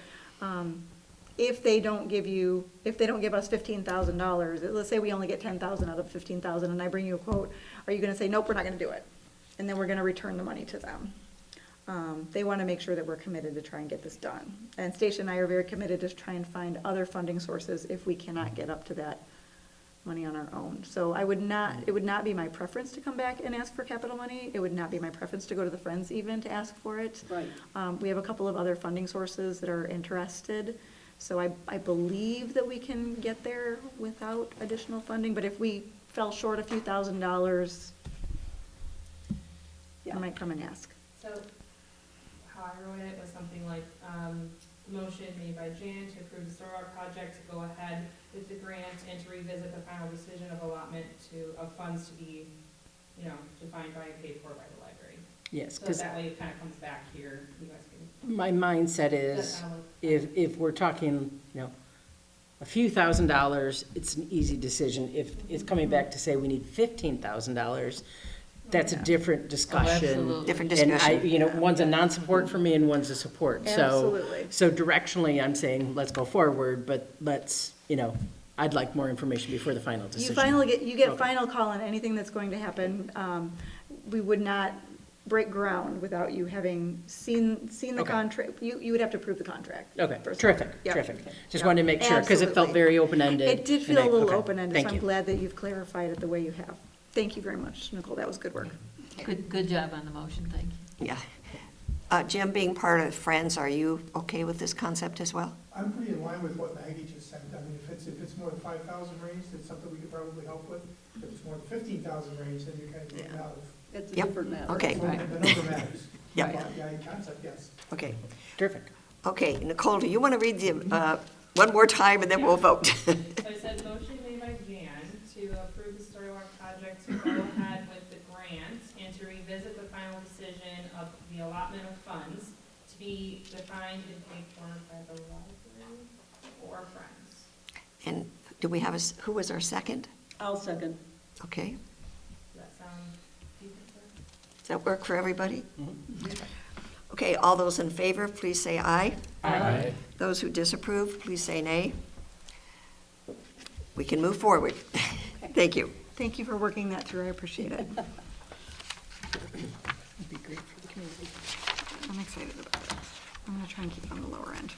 [SPEAKER 3] if they don't give us $15,000, let's say we only get 10,000 out of 15,000, and I bring you a quote, are you gonna say, nope, we're not gonna do it? And then we're gonna return the money to them. They wanna make sure that we're committed to try and get this done. And Stacia and I are very committed to try and find other funding sources if we cannot get up to that money on our own. So it would not be my preference to come back and ask for capital money. It would not be my preference to go to the Friends even to ask for it.
[SPEAKER 4] Right.
[SPEAKER 3] We have a couple of other funding sources that are interested. So I believe that we can get there without additional funding, but if we fell short a few $1,000s, I
[SPEAKER 4] Yeah.
[SPEAKER 3] might come and ask.
[SPEAKER 5] So how I wrote it was something like, motion made by Jan to approve the Stormwater project to go ahead with the grant and to revisit the final decision of allotment of funds to be, defined by and paid for by the library.
[SPEAKER 7] Yes,
[SPEAKER 5] So
[SPEAKER 7] because
[SPEAKER 5] that way it kind of comes back here, you guys can.
[SPEAKER 7] my mindset
[SPEAKER 5] Does
[SPEAKER 7] is,
[SPEAKER 5] that sound like-
[SPEAKER 7] if we're talking, a few $1,000s, it's an easy decision. If it's coming back to say we need $15,000, that's a
[SPEAKER 3] Yeah.
[SPEAKER 7] different discussion.
[SPEAKER 8] absolutely.
[SPEAKER 1] Different
[SPEAKER 7] And
[SPEAKER 1] discussion.
[SPEAKER 7] one's a non-support for me and one's a support.
[SPEAKER 3] Absolutely.
[SPEAKER 7] So directionally, I'm saying, let's go forward, but let's, I'd like more information before the final decision.
[SPEAKER 3] You get
[SPEAKER 7] Okay.
[SPEAKER 3] final call on anything that's going to happen. We would not break ground without you having seen the
[SPEAKER 7] Okay.
[SPEAKER 3] contract. You would have to approve the contract.
[SPEAKER 7] Okay,
[SPEAKER 3] first.
[SPEAKER 7] terrific,
[SPEAKER 3] Yep.
[SPEAKER 7] terrific. Just
[SPEAKER 3] Yep.
[SPEAKER 7] wanted to make sure, because it felt
[SPEAKER 3] Absolutely.
[SPEAKER 7] very open-ended.
[SPEAKER 3] It did
[SPEAKER 7] and
[SPEAKER 3] feel a little
[SPEAKER 7] okay,
[SPEAKER 3] open-ended, so
[SPEAKER 7] thank
[SPEAKER 3] I'm
[SPEAKER 7] you.
[SPEAKER 3] glad that you've clarified it the way you have. Thank you very much, Nicole, that was good work.
[SPEAKER 8] Good job on the motion, thank you.
[SPEAKER 1] Yeah. Jim, being part of Friends, are you okay with this concept as well?
[SPEAKER 6] I'm pretty in line with what Maggie just said. I mean, if it's more than 5,000 range, that's something we could probably help with. If it's more than 15,000 range, then you're kind of getting out of.
[SPEAKER 4] It's a
[SPEAKER 1] Yep.
[SPEAKER 4] different matter.
[SPEAKER 1] Okay.
[SPEAKER 6] So the number matters.
[SPEAKER 1] Yeah.
[SPEAKER 6] Yeah, in concept, yes.
[SPEAKER 1] Okay.
[SPEAKER 7] Terrific.
[SPEAKER 1] Okay, Nicole, do you want to read the, one more time and then we'll vote?
[SPEAKER 5] So I said motion made by Jan to approve the Storywalk project to go ahead with the grant and to revisit the final decision of the allotment of funds to be defined and paid for by the library or Friends.
[SPEAKER 1] And do we have who was our second?
[SPEAKER 4] I'll second.
[SPEAKER 1] Okay.
[SPEAKER 5] Does that sound decent?
[SPEAKER 1] Does that work for everybody? Okay, all those in favor, please say aye.
[SPEAKER 2] Aye.
[SPEAKER 1] Those who disapprove, please say nay. We can move forward. Thank you.
[SPEAKER 3] Thank you for working that through, I appreciate it.
[SPEAKER 7] It'd be great for the community.
[SPEAKER 3] I'm excited about it. I'm gonna try and keep it on the lower end.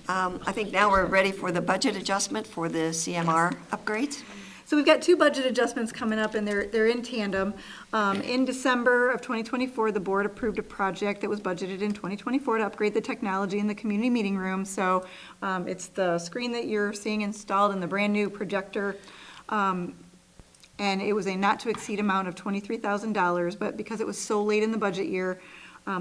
[SPEAKER 1] I think now we're ready for the budget adjustment for the CMR upgrades.
[SPEAKER 3] So we've got two budget adjustments coming up, and they're in tandem. In December of 2024, the board approved a project that was budgeted in 2024 to upgrade the technology in the community meeting room. So it's the screen that you're seeing installed and the brand-new projector. And it was a not-to-exceed amount of $23,000, but because it was so late in the budget year,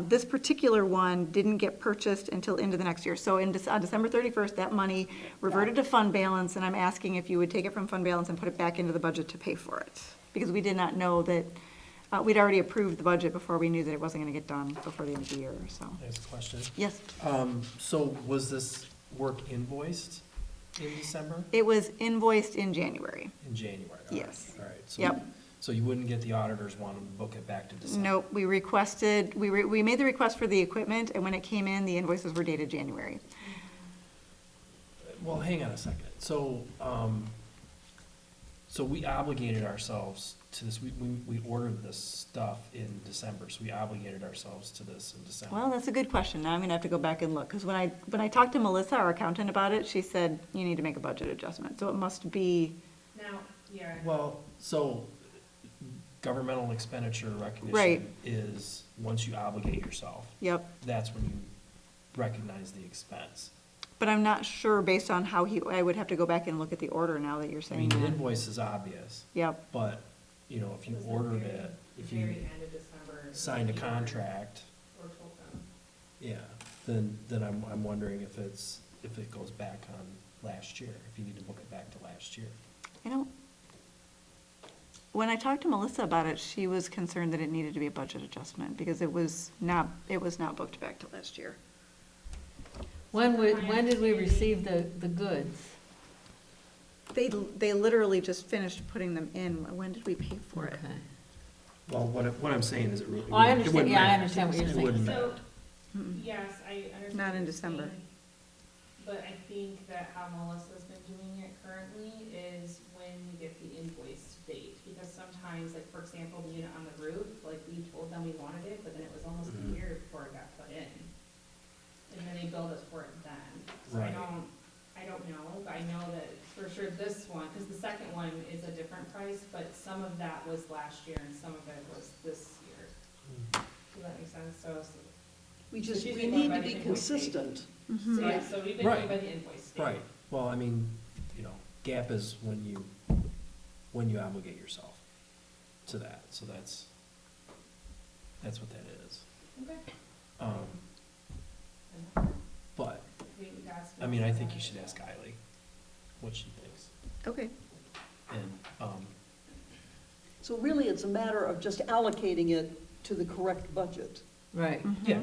[SPEAKER 3] this particular one didn't get purchased until into the next year. So on December 31st, that money reverted to fund balance, and I'm asking if you would take it from fund balance and put it back into the budget to pay for it. Because we did not know that, we'd already approved the budget before we knew that it wasn't gonna get done before the end of the year, so.
[SPEAKER 2] Next question.
[SPEAKER 3] Yes,
[SPEAKER 2] So was this work invoiced in December?
[SPEAKER 3] it was invoiced in January.
[SPEAKER 2] In January? All right,
[SPEAKER 3] Yes.
[SPEAKER 2] All right. So
[SPEAKER 3] Yep.
[SPEAKER 2] So you wouldn't get the auditors wanting to book it back to December?
[SPEAKER 3] Nope, we requested, we made the request for the equipment, and when it came in, the invoices were dated January.
[SPEAKER 2] well, hang on a second. So, so we obligated ourselves to this, we ordered this stuff in December, so we obligated ourselves to this in December.
[SPEAKER 3] Well, that's a good question. Now I'm gonna have to go back and look, because when I talked to Melissa, our accountant, about it, she said, you need to make a budget adjustment. So it must be,
[SPEAKER 5] Now, yeah,
[SPEAKER 2] Well, so governmental expenditure
[SPEAKER 3] Right.
[SPEAKER 2] recognition is, once you obligate yourself,
[SPEAKER 3] yep.
[SPEAKER 2] that's when you recognize the expense.
[SPEAKER 3] But I'm not sure based on how I would have to go back and look at the order now that you're
[SPEAKER 2] I mean,
[SPEAKER 3] saying
[SPEAKER 2] the
[SPEAKER 3] that.
[SPEAKER 2] invoice is obvious,
[SPEAKER 3] Yep,
[SPEAKER 2] but, you know, if you
[SPEAKER 5] it was the
[SPEAKER 2] ordered
[SPEAKER 5] very-
[SPEAKER 2] it, if
[SPEAKER 5] the
[SPEAKER 2] you
[SPEAKER 5] very end of December.
[SPEAKER 2] signed a
[SPEAKER 5] you ordered
[SPEAKER 2] contract,
[SPEAKER 5] Or told them.
[SPEAKER 2] yeah, then I'm wondering if it goes back on last year, if you need to book it back to last year.
[SPEAKER 3] I don't, when I talked to Melissa about it, she was concerned that it needed to be a budget adjustment because it was not booked back to last year.
[SPEAKER 8] When did we receive the goods?
[SPEAKER 3] They literally just finished putting them in. When did we pay for it?
[SPEAKER 8] Okay.
[SPEAKER 2] Well, what I'm saying is it really.
[SPEAKER 8] Oh, I
[SPEAKER 2] it
[SPEAKER 8] understand,
[SPEAKER 2] wouldn't
[SPEAKER 8] yeah, I
[SPEAKER 2] matter.
[SPEAKER 8] understand what you're
[SPEAKER 2] It
[SPEAKER 8] saying.
[SPEAKER 2] wouldn't
[SPEAKER 5] So,
[SPEAKER 2] matter.
[SPEAKER 3] Mm-mm.
[SPEAKER 5] yes, I understand.
[SPEAKER 3] Not in
[SPEAKER 5] what you're
[SPEAKER 3] December.
[SPEAKER 5] saying, But I think that how Melissa's been doing it currently is when we get the invoice date. Because sometimes, like, for example, the unit on the roof, like, we told them we wanted it, but then it was almost
[SPEAKER 2] Mhm.
[SPEAKER 5] a year before it got put in. And then they billed us for it then. So
[SPEAKER 2] Right.
[SPEAKER 5] I don't know, but I know that for sure this one, because the second one is a different price, but some of that was last year and some of it was this year. Does that make sense? So,
[SPEAKER 4] We
[SPEAKER 5] So
[SPEAKER 4] just,
[SPEAKER 5] she's
[SPEAKER 4] we
[SPEAKER 5] been going
[SPEAKER 4] need
[SPEAKER 5] by
[SPEAKER 4] to
[SPEAKER 5] the
[SPEAKER 4] be
[SPEAKER 5] invoice date.
[SPEAKER 4] consistent.
[SPEAKER 3] Mhm.
[SPEAKER 5] so yeah, so we've been going
[SPEAKER 2] Right.
[SPEAKER 5] by the invoice date.
[SPEAKER 2] Right, well, I mean, you know, gap is when you obligate yourself to that, so that's what that is.
[SPEAKER 5] Okay.
[SPEAKER 2] But,
[SPEAKER 5] We asked
[SPEAKER 2] I mean, I think
[SPEAKER 5] Melissa
[SPEAKER 2] you should
[SPEAKER 5] about
[SPEAKER 2] ask Kylie what she thinks,
[SPEAKER 3] Okay.
[SPEAKER 2] and,
[SPEAKER 4] So really, it's a matter of just allocating it to the correct budget.
[SPEAKER 8] Right,
[SPEAKER 2] yeah,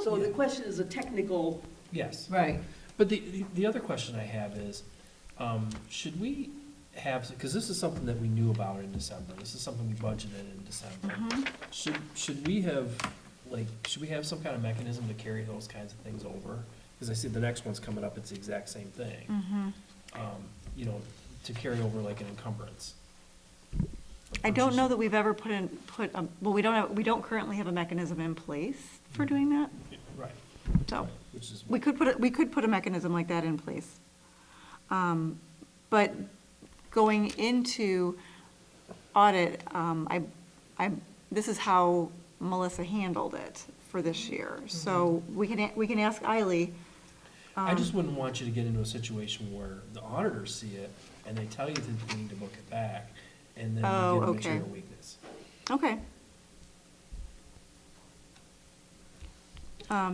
[SPEAKER 4] So the
[SPEAKER 2] Yeah.
[SPEAKER 4] question is a technical,
[SPEAKER 2] yes.
[SPEAKER 8] right.
[SPEAKER 2] But the other question I have is, should we have, because this is something that we knew about in December, this is something we budgeted in December.
[SPEAKER 3] Mhm.
[SPEAKER 2] Should we have, should we have some kind of mechanism to carry those kinds of things over? Because I see the next one's coming up, it's the exact same thing.
[SPEAKER 3] Mhm.
[SPEAKER 2] You know, to carry over like an encumbrance.
[SPEAKER 3] I don't know that we've ever well, we don't currently have a mechanism in place for doing that.
[SPEAKER 2] Right,
[SPEAKER 3] So
[SPEAKER 2] right, which is.
[SPEAKER 3] we could put a mechanism like that in place. But going into audit, this is how Melissa handled it for this year. So we can ask Eiley.
[SPEAKER 2] I just wouldn't want you to get into a situation where the auditors see it and they tell you that you need to book it back, and then
[SPEAKER 3] Oh,
[SPEAKER 2] you get a
[SPEAKER 3] okay.
[SPEAKER 2] material weakness.
[SPEAKER 3] Okay.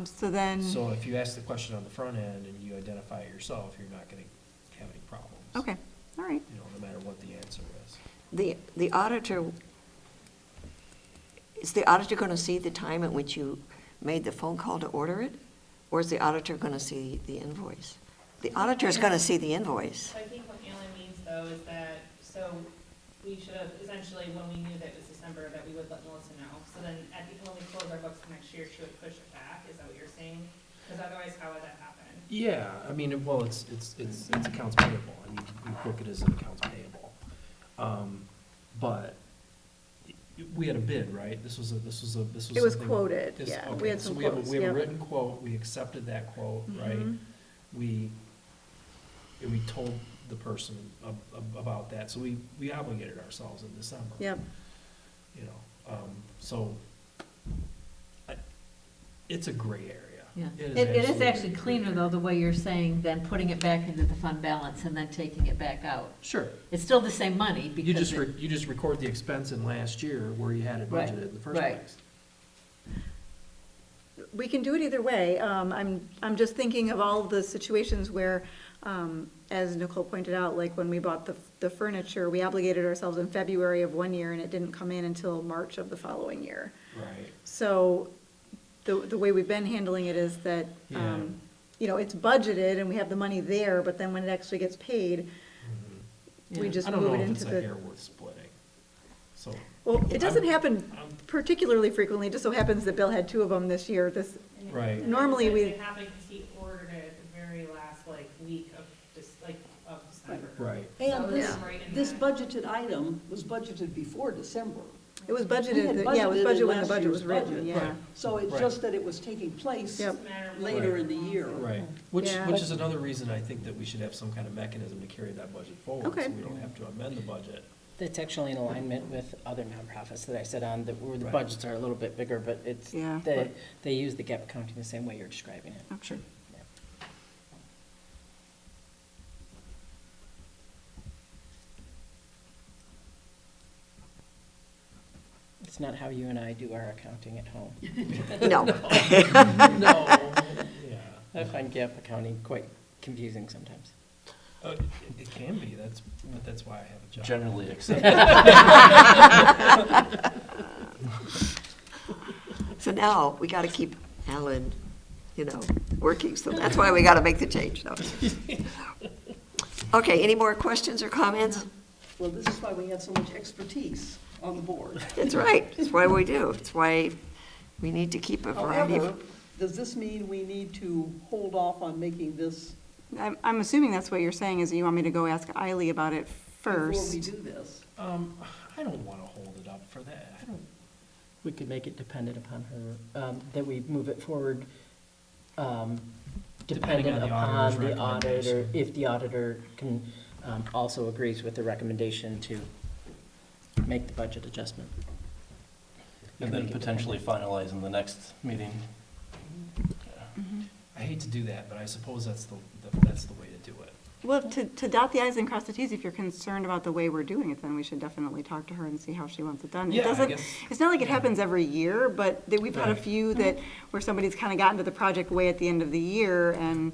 [SPEAKER 3] So then,
[SPEAKER 2] So if you ask the question on the front end and you identify it yourself, you're not gonna have any problems.
[SPEAKER 3] okay, all right.
[SPEAKER 2] You know, no matter what the answer is.
[SPEAKER 1] The auditor, is the auditor going to see the time at which you made the phone call to order it? Or is the auditor going to see the invoice? The auditor is going to see the invoice.
[SPEAKER 5] So I think what Alan means though is that, so we should have, essentially, when we knew that it was December, that we would let Melissa know. So then when we close our books next year, she would push it back, is that what you're saying? Because otherwise, how would that happen?
[SPEAKER 2] Yeah, I mean, well, it's accounts payable. I mean, we book it as an accounts payable. But we had a bid, right? This was
[SPEAKER 3] It was
[SPEAKER 2] something-
[SPEAKER 3] quoted,
[SPEAKER 2] this-
[SPEAKER 3] yeah.
[SPEAKER 2] okay,
[SPEAKER 3] We had
[SPEAKER 2] so
[SPEAKER 3] some
[SPEAKER 2] we have a-
[SPEAKER 3] quotes,
[SPEAKER 2] We have a
[SPEAKER 3] yep.
[SPEAKER 2] written quote, we accepted that quote, right?
[SPEAKER 3] Mhm.
[SPEAKER 2] We told the person about that, so we obligated ourselves in December.
[SPEAKER 3] Yep.
[SPEAKER 2] You know, so it's a gray area.
[SPEAKER 8] Yeah.
[SPEAKER 2] It
[SPEAKER 8] It is
[SPEAKER 2] absolutely
[SPEAKER 8] actually
[SPEAKER 2] a gray
[SPEAKER 8] cleaner though,
[SPEAKER 2] area.
[SPEAKER 8] the way you're saying, than putting it back into the fund balance and then taking it back out.
[SPEAKER 2] Sure.
[SPEAKER 8] It's still the same money
[SPEAKER 2] You
[SPEAKER 8] because
[SPEAKER 2] just, you just record the expense in last year where you had it
[SPEAKER 8] Right,
[SPEAKER 2] budgeted in the first
[SPEAKER 8] right.
[SPEAKER 2] place.
[SPEAKER 3] We can do it either way. I'm just thinking of all of the situations where, as Nicole pointed out, like when we bought the furniture, we obligated ourselves in February of one year and it didn't come in until March of the following year.
[SPEAKER 2] Right.
[SPEAKER 3] So the way we've been handling it is that,
[SPEAKER 2] Yeah.
[SPEAKER 3] you know, it's budgeted and we have the money there, but then when it actually gets paid, we
[SPEAKER 8] Yeah.
[SPEAKER 3] just
[SPEAKER 2] I don't
[SPEAKER 3] move
[SPEAKER 2] know
[SPEAKER 3] it
[SPEAKER 2] if it's
[SPEAKER 3] into
[SPEAKER 2] a
[SPEAKER 3] the.
[SPEAKER 2] hair worth splitting, so.
[SPEAKER 3] Well, it doesn't happen
[SPEAKER 2] I'm-
[SPEAKER 3] particularly frequently. It just so happens that Bill had two of them this year.
[SPEAKER 5] And it-
[SPEAKER 2] Right.
[SPEAKER 5] and
[SPEAKER 3] Normally
[SPEAKER 5] it
[SPEAKER 3] we-
[SPEAKER 5] It happened because he ordered it at the very last, like, week of
[SPEAKER 2] Right.
[SPEAKER 4] And
[SPEAKER 5] So
[SPEAKER 4] this,
[SPEAKER 5] it's right in
[SPEAKER 4] this
[SPEAKER 5] that.
[SPEAKER 4] budgeted item was budgeted before December.
[SPEAKER 3] It was
[SPEAKER 4] We had
[SPEAKER 3] budgeted, yeah, it was
[SPEAKER 4] budgeted in
[SPEAKER 3] budgeted when the
[SPEAKER 4] last
[SPEAKER 3] budget was
[SPEAKER 4] year's
[SPEAKER 3] written,
[SPEAKER 4] budget.
[SPEAKER 3] yeah.
[SPEAKER 2] Right.
[SPEAKER 4] So it's
[SPEAKER 2] Right.
[SPEAKER 4] just that it was taking place
[SPEAKER 3] Yep.
[SPEAKER 5] It's a matter of
[SPEAKER 4] later
[SPEAKER 5] when
[SPEAKER 4] in the year.
[SPEAKER 2] Right, which
[SPEAKER 3] Yeah.
[SPEAKER 2] is another reason I think that we should have some kind of mechanism to carry that budget forward,
[SPEAKER 3] Okay.
[SPEAKER 2] so we don't have to amend the budget.
[SPEAKER 7] That's actually in alignment with other nonprofits that I sit on, that where the
[SPEAKER 2] Right.
[SPEAKER 7] budgets are a little bit bigger, but it's,
[SPEAKER 3] Yeah.
[SPEAKER 7] they use the gap accounting the same way you're describing it.
[SPEAKER 3] Oh, sure.
[SPEAKER 7] It's not how you and I do our accounting at home.
[SPEAKER 1] No.
[SPEAKER 2] No, yeah.
[SPEAKER 7] I find gap accounting quite confusing sometimes.
[SPEAKER 2] It can be, but that's why I have a job.
[SPEAKER 10] Generally accepted.
[SPEAKER 1] So now, we gotta keep Alan, working, so that's why we gotta make the change, though. Okay, any more questions or comments?
[SPEAKER 4] Well, this is why we have so much expertise on the board.
[SPEAKER 1] That's right, that's why we do. It's why we need to keep a variety
[SPEAKER 4] However,
[SPEAKER 1] of,
[SPEAKER 4] does this mean we need to hold off on making this
[SPEAKER 3] I'm assuming that's what you're saying, is you want me to go ask Eiley about it
[SPEAKER 4] before we
[SPEAKER 3] first.
[SPEAKER 4] do this?
[SPEAKER 2] I don't wanna hold it up for that. I don't,
[SPEAKER 7] We could make it dependent upon her, that we move it forward, dependent
[SPEAKER 2] on the
[SPEAKER 7] upon
[SPEAKER 2] auditor's
[SPEAKER 7] the auditor,
[SPEAKER 2] recommendation.
[SPEAKER 7] if the auditor can, also agrees with the recommendation to make the budget adjustment.
[SPEAKER 10] And then potentially finalize in the next meeting.
[SPEAKER 2] I hate to do that, but I suppose that's the way to do it.
[SPEAKER 3] Well, to dot the i's and cross the t's, if you're concerned about the way we're doing it, then we should definitely talk to her and see how she wants it done. It
[SPEAKER 2] Yeah, I
[SPEAKER 3] doesn't,
[SPEAKER 2] guess-
[SPEAKER 3] it's not like it
[SPEAKER 2] yeah.
[SPEAKER 3] happens every year, but we've had a
[SPEAKER 2] Right.
[SPEAKER 3] few that, where somebody's kind of gotten to the project way at the end of the year, and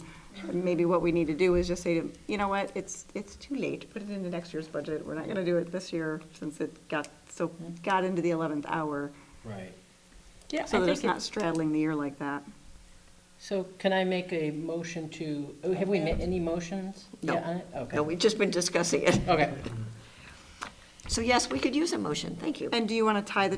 [SPEAKER 3] maybe what we need to do is just say, you know what, it's too late, put it into next year's budget, we're not gonna do it this year, since it got into the 11th hour,
[SPEAKER 2] Right.
[SPEAKER 7] Yeah,
[SPEAKER 3] so that it's not straddling the year like that.
[SPEAKER 7] So can I make a motion to, have we made any motions?
[SPEAKER 1] No.
[SPEAKER 7] yet on it? Okay.
[SPEAKER 1] no, we've just been discussing it.
[SPEAKER 7] Okay.
[SPEAKER 1] So yes, we could use a motion, thank you.
[SPEAKER 3] And do you want to tie the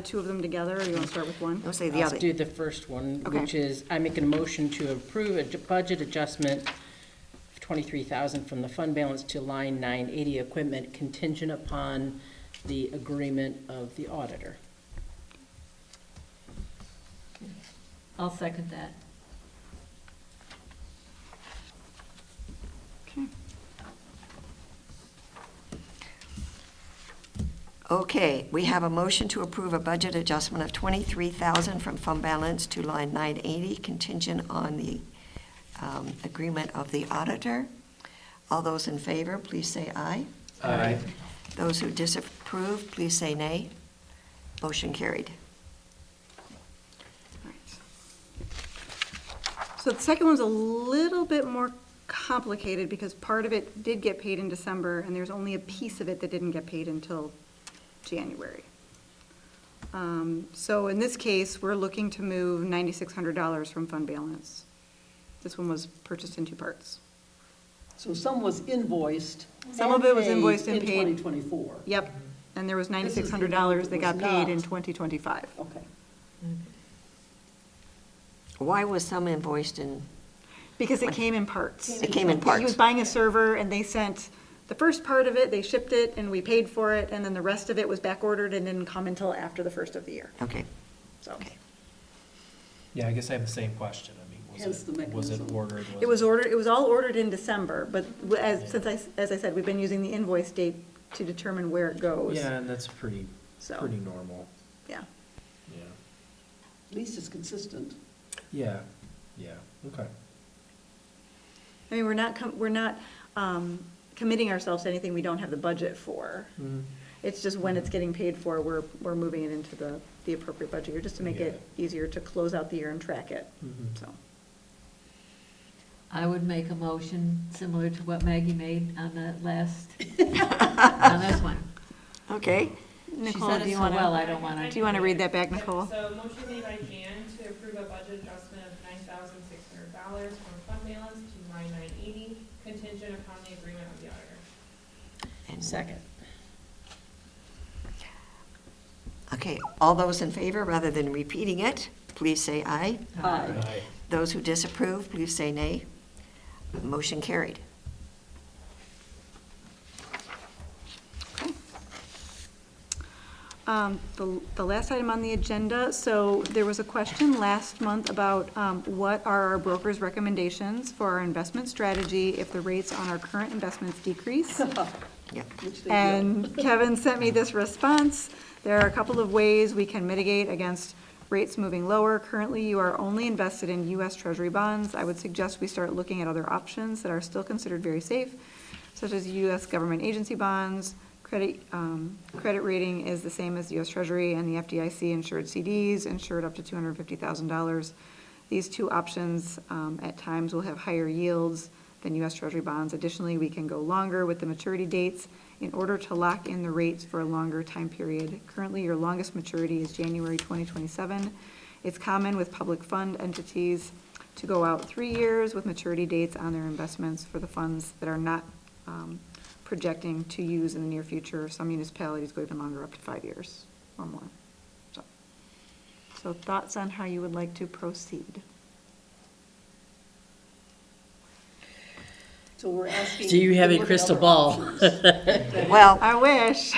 [SPEAKER 3] two of them together, or do you want to start with one?
[SPEAKER 1] I'll say the
[SPEAKER 7] Let's
[SPEAKER 1] other.
[SPEAKER 7] do the first one,
[SPEAKER 3] Okay.
[SPEAKER 7] which is, I make a motion to approve a budget adjustment of $23,000 from the fund balance to line 980 equipment contingent upon the agreement of the auditor.
[SPEAKER 8] I'll second that.
[SPEAKER 3] Okay.
[SPEAKER 1] Okay, we have a motion to approve a budget adjustment of $23,000 from fund balance to line 980 contingent on the agreement of the auditor. All those in favor, please say aye.
[SPEAKER 2] Aye.
[SPEAKER 1] Those who disapprove, please say nay. Motion carried.
[SPEAKER 3] So the second one's a little bit more complicated because part of it did get paid in December, and there's only a piece of it that didn't get paid until January. So in this case, we're looking to move $9,600 from fund balance. This one was purchased in two parts.
[SPEAKER 4] So some was invoiced.
[SPEAKER 3] Some
[SPEAKER 4] and
[SPEAKER 3] of it was invoiced and paid.
[SPEAKER 4] In 2024.
[SPEAKER 3] Yep, and there was
[SPEAKER 4] This is the
[SPEAKER 3] $9,600 that
[SPEAKER 4] one
[SPEAKER 3] got
[SPEAKER 4] that was
[SPEAKER 3] paid in
[SPEAKER 4] not.
[SPEAKER 3] 2025.
[SPEAKER 4] Okay.
[SPEAKER 1] Why was some invoiced in,
[SPEAKER 3] Because it came in parts.
[SPEAKER 1] it came in
[SPEAKER 3] He was
[SPEAKER 1] parts?
[SPEAKER 3] buying a server, and they sent the first part of it, they shipped it, and we paid for it, and then the rest of it was back ordered and didn't come until after the first of the year,
[SPEAKER 1] Okay,
[SPEAKER 3] so.
[SPEAKER 1] okay.
[SPEAKER 2] Yeah, I guess I have the same question. I mean,
[SPEAKER 4] Hence the
[SPEAKER 2] was it
[SPEAKER 4] mechanism.
[SPEAKER 2] ordered?
[SPEAKER 3] It was ordered, it was all ordered in December, but as I said, we've been using the invoice date to determine where it goes.
[SPEAKER 2] Yeah, and that's pretty
[SPEAKER 3] So,
[SPEAKER 2] normal,
[SPEAKER 3] yeah.
[SPEAKER 2] yeah.
[SPEAKER 4] At least it's consistent.
[SPEAKER 2] Yeah, okay.
[SPEAKER 3] I mean, we're not committing ourselves to anything we don't have the budget for.
[SPEAKER 2] Mhm.
[SPEAKER 3] It's just when it's getting paid for, we're moving it into the appropriate budget year, just to make it easier to close out the year and track it,
[SPEAKER 2] Mhm.
[SPEAKER 3] so.
[SPEAKER 8] I would make a motion similar to what Maggie made on the last, on this one.
[SPEAKER 1] Okay,
[SPEAKER 8] She
[SPEAKER 3] Nicole,
[SPEAKER 8] said
[SPEAKER 3] do
[SPEAKER 8] it
[SPEAKER 3] you
[SPEAKER 8] so
[SPEAKER 3] want
[SPEAKER 8] well,
[SPEAKER 3] to,
[SPEAKER 8] I don't want
[SPEAKER 3] do
[SPEAKER 8] to.
[SPEAKER 3] you want to read that back, Nicole?
[SPEAKER 5] So motion made by Jan to approve a budget adjustment of $9,600 from fund balance to line 980 contingent upon the agreement of the auditor.
[SPEAKER 1] and
[SPEAKER 7] Second.
[SPEAKER 1] Okay, all those in favor, rather than repeating it, please say aye.
[SPEAKER 4] Aye.
[SPEAKER 2] Aye.
[SPEAKER 1] Those who disapprove, please say nay. Motion carried.
[SPEAKER 3] The last item on the agenda, so there was a question last month about what are our brokers' recommendations for our investment strategy if the rates on our current investments decrease?
[SPEAKER 1] Yeah.
[SPEAKER 4] Which they will.
[SPEAKER 3] And Kevin sent me this response. There are a couple of ways we can mitigate against rates moving lower. Currently, you are only invested in U.S. Treasury bonds. I would suggest we start looking at other options that are still considered very safe, such as U.S. government agency bonds. Credit rating is the same as the U.S. Treasury and the FDIC insured CDs, insured up to $250,000. These two options at times will have higher yields than U.S. Treasury bonds. Additionally, we can go longer with the maturity dates in order to lock in the rates for a longer time period. Currently, your longest maturity is January 2027. It's common with public fund entities to go out 3 years with maturity dates on their investments for the funds that are not projecting to use in the near future. Some municipalities go even longer, up to 5 years or more. So thoughts on how you would like to proceed?
[SPEAKER 4] So we're asking.
[SPEAKER 7] Do you have
[SPEAKER 4] to
[SPEAKER 7] a
[SPEAKER 4] look at
[SPEAKER 7] crystal
[SPEAKER 4] other
[SPEAKER 7] ball?
[SPEAKER 4] options.
[SPEAKER 1] Well,
[SPEAKER 3] I wish.